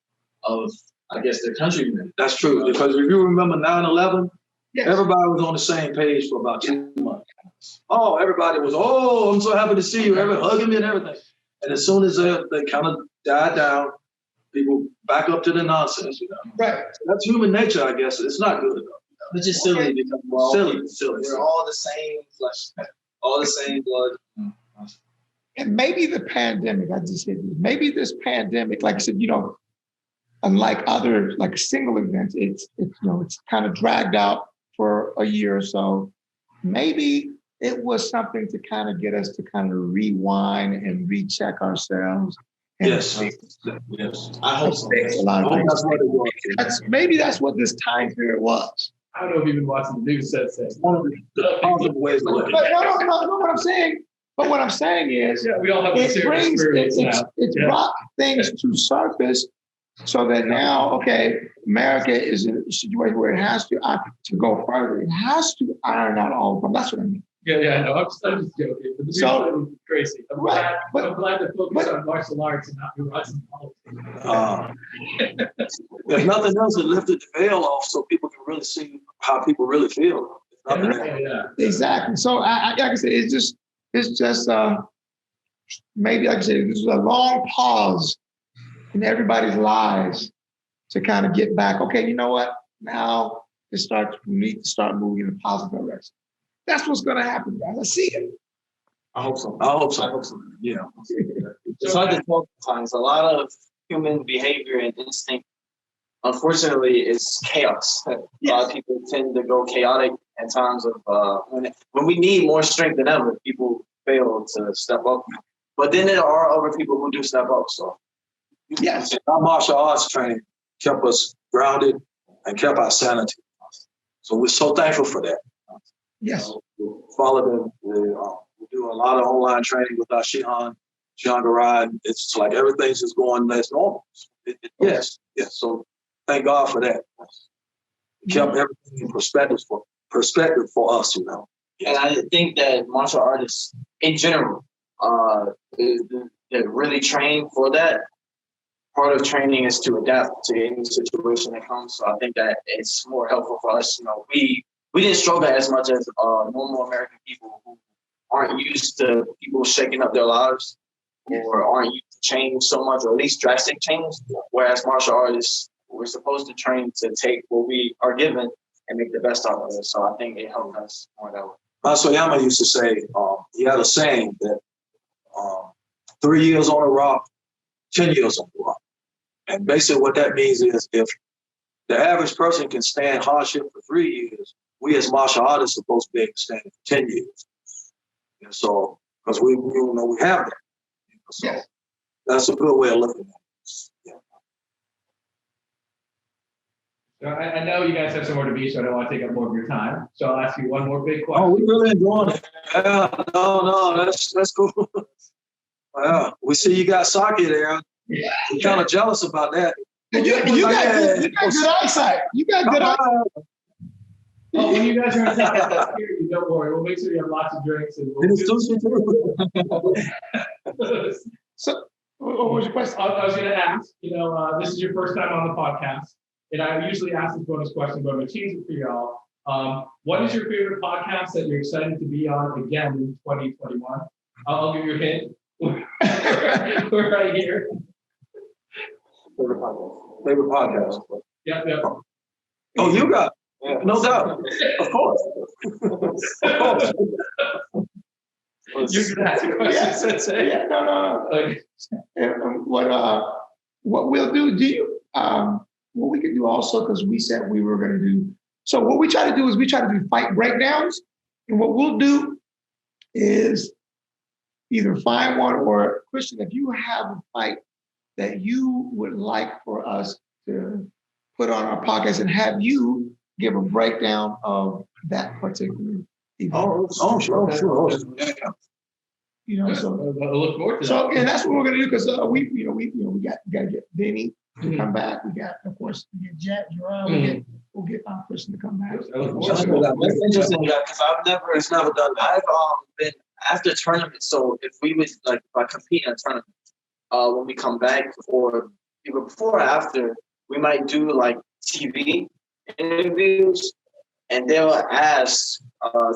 of, I guess, their countrymen. That's true, because if you remember 9/11, Yes. everybody was on the same page for about 2 months. Oh, everybody was, I'm so happy to see you, everybody hugging me and everything. And as soon as they kind of died down, people back up to the nonsense. Right. That's human nature, I guess. It's not good enough. Which is silly because Silly. we're all the same flesh, all the same blood. And maybe the pandemic, I just said this, maybe this pandemic, like I said, unlike other like single events, it's kind of dragged out for a year or so. Maybe it was something to kind of get us to kind of rewind and recheck ourselves. And Yes. I hope so. fix a lot of I hope things. that's what it was. Maybe that's what this time period was. I don't know if you've been watching the news since then. One of the positive ways to look But at it. no, what I'm saying is, Yeah, we all have a it serious brings experience now. it's Yeah. brought things to surface so that now, okay, America is in a situation where it has to go further. It has to iron out all of them. That's what I mean. Yeah, no, I'm just joking. But the So- news is crazy. I'm Right, glad to focus but- on martial arts and not be watching politics. There's nothing else that lifted the veil off so people can really see how people really feel. Nothing else. Yeah. Exactly. So like I said, it's just maybe like I said, this is a long pause in everybody's lives to kind of get back. Okay, you know what? Now we need to start moving in a positive direction. That's what's going to happen, guys. I see it. I hope so. Yeah. It's hard to talk sometimes. A lot of human behavior and instinct, unfortunately, is chaos. A lot of people tend to go chaotic at times of when we need more strength than ever, people fail to step up. But then there are other people who do step up. So Yes. Our martial arts training kept us grounded and kept our sanity. So we're so thankful for that. Yes. We follow them. We do a lot of online training with our Shihan Garage. It's like everything's just going as normal. Yes. So thank God for that. Kept everything in perspective for us, And I think that martial artists in general, that really train for that. Part of training is to adapt to any situation that comes. So I think that it's more helpful for us. We didn't struggle as much as normal American people who aren't used to people shaking up their lives or aren't used to change so much, or at least drastic change. Whereas martial artists, we're supposed to train to take what we are given and make the best out of it. So I think it helped us more that way. Masoyama used to say, he had a saying that 3 years on a rock, 10 years on the rock. And basically what that means is if the average person can stand hardship for 3 years, we as martial artists are supposed to be able to stand it for 10 years. And so, because we have that. So Yes. that's a good way of looking at it. Yeah. So I know you guys have somewhere to be, so I don't want to take up more of your time. So I'll ask you one more big question. Oh, we really enjoying it. Yeah, no, that's cool. Yeah, we see you got sake there. Yeah. I'm kind of jealous about that. You got good eyesight. You got good eyesight. Oh, when you guys are in town, that's here, don't worry. We'll make sure you have lots of drinks. And we'll So, what was your question? I was going to ask, this is your first time on the podcast, and I usually ask this bonus question, but I'm going to change it for y'all. What is your favorite podcast that you're excited to be on again in 2021? I'll give you a hint. We're right here. Favorite podcast. Yep. Oh, you got it. No doubt. Of course. You're gonna ask a question, Sensei. Yeah, no. Okay. And what we'll do, what we can do also, because we said we were going to do, so what we try to do is we try to do fight breakdowns. And what we'll do is either find one, or Christian, if you have a fight that you would like for us to put on our podcast and have you give a breakdown of that particular event. Sure. You know, so I'll look forward to that. So, and that's what we're gonna do, because we got to get Vinny to come back. We got, of course, we get Jack, Jerome. We'll get our person to come back. That's interesting because it's never done. I've been after tournaments. So if I compete in a tournament, when we come back, or either before or after, we might do like TV interviews, and they'll ask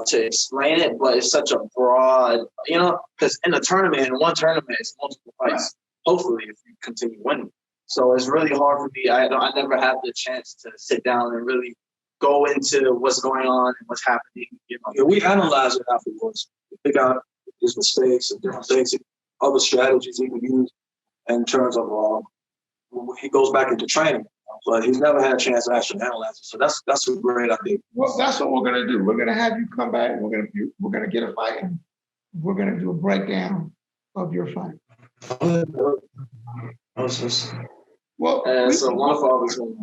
to explain it, but it's such a broad, because in a tournament, in one tournament, it's multiple fights. Hopefully, if you continue winning. So it's really hard for me. I never had the chance to sit down and really go into what's going on and what's happening. Yeah, we analyze it afterwards. We pick out his mistakes and different things, other strategies he could use in terms of he goes back into training. But he's never had a chance to actually analyze it. So that's a great idea. Well, that's what we're gonna do. We're gonna have you come back. We're gonna get a fight, and we're gonna do a breakdown of your fight. Well, it's a wonderful opportunity.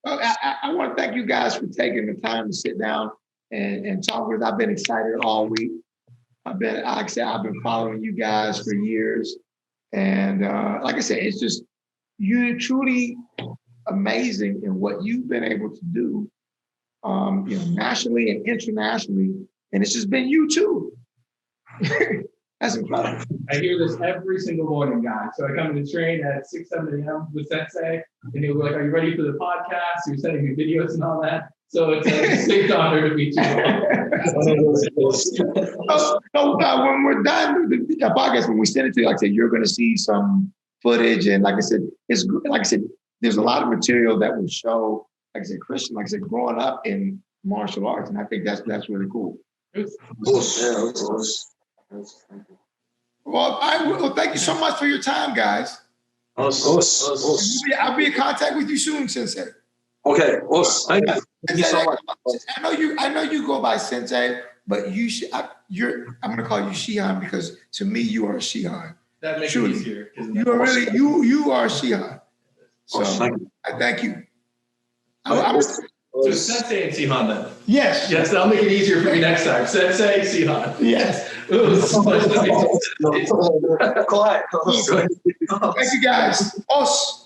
I want to thank you guys for taking the time to sit down and talk with us. I've been excited all week. I've been following you guys for years, and like I said, it's just you're truly amazing in what you've been able to do, nationally and internationally, and it's just been you too. That's incredible. I hear this every single morning, guys. So I come to train at 6, 7 a.m. with Sensei, and he'll be like, "Are you ready for the podcast?" You're sending me videos and all that. So it's a distinct honor to meet you. When we're done with the podcast, when we send it to you, like I said, you're going to see some footage, and like I said, there's a lot of material that will show, like I said, Christian, like I said, growing up in martial arts, and I think that's really cool. Well, thank you so much for your time, guys. I'll be in contact with you soon, Sensei. Okay, thank you so much. I know you go by Sensei, but I'm going to call you Shihan, because to me you are Shihan. That makes Truly. it easier. You are really you are Shihan. So I thank you. So Sensei and Shihan then. Yes. Yes, that'll make it easier for me next time. Sensei, Shihan. Yes. Quiet. Thank you guys. Os.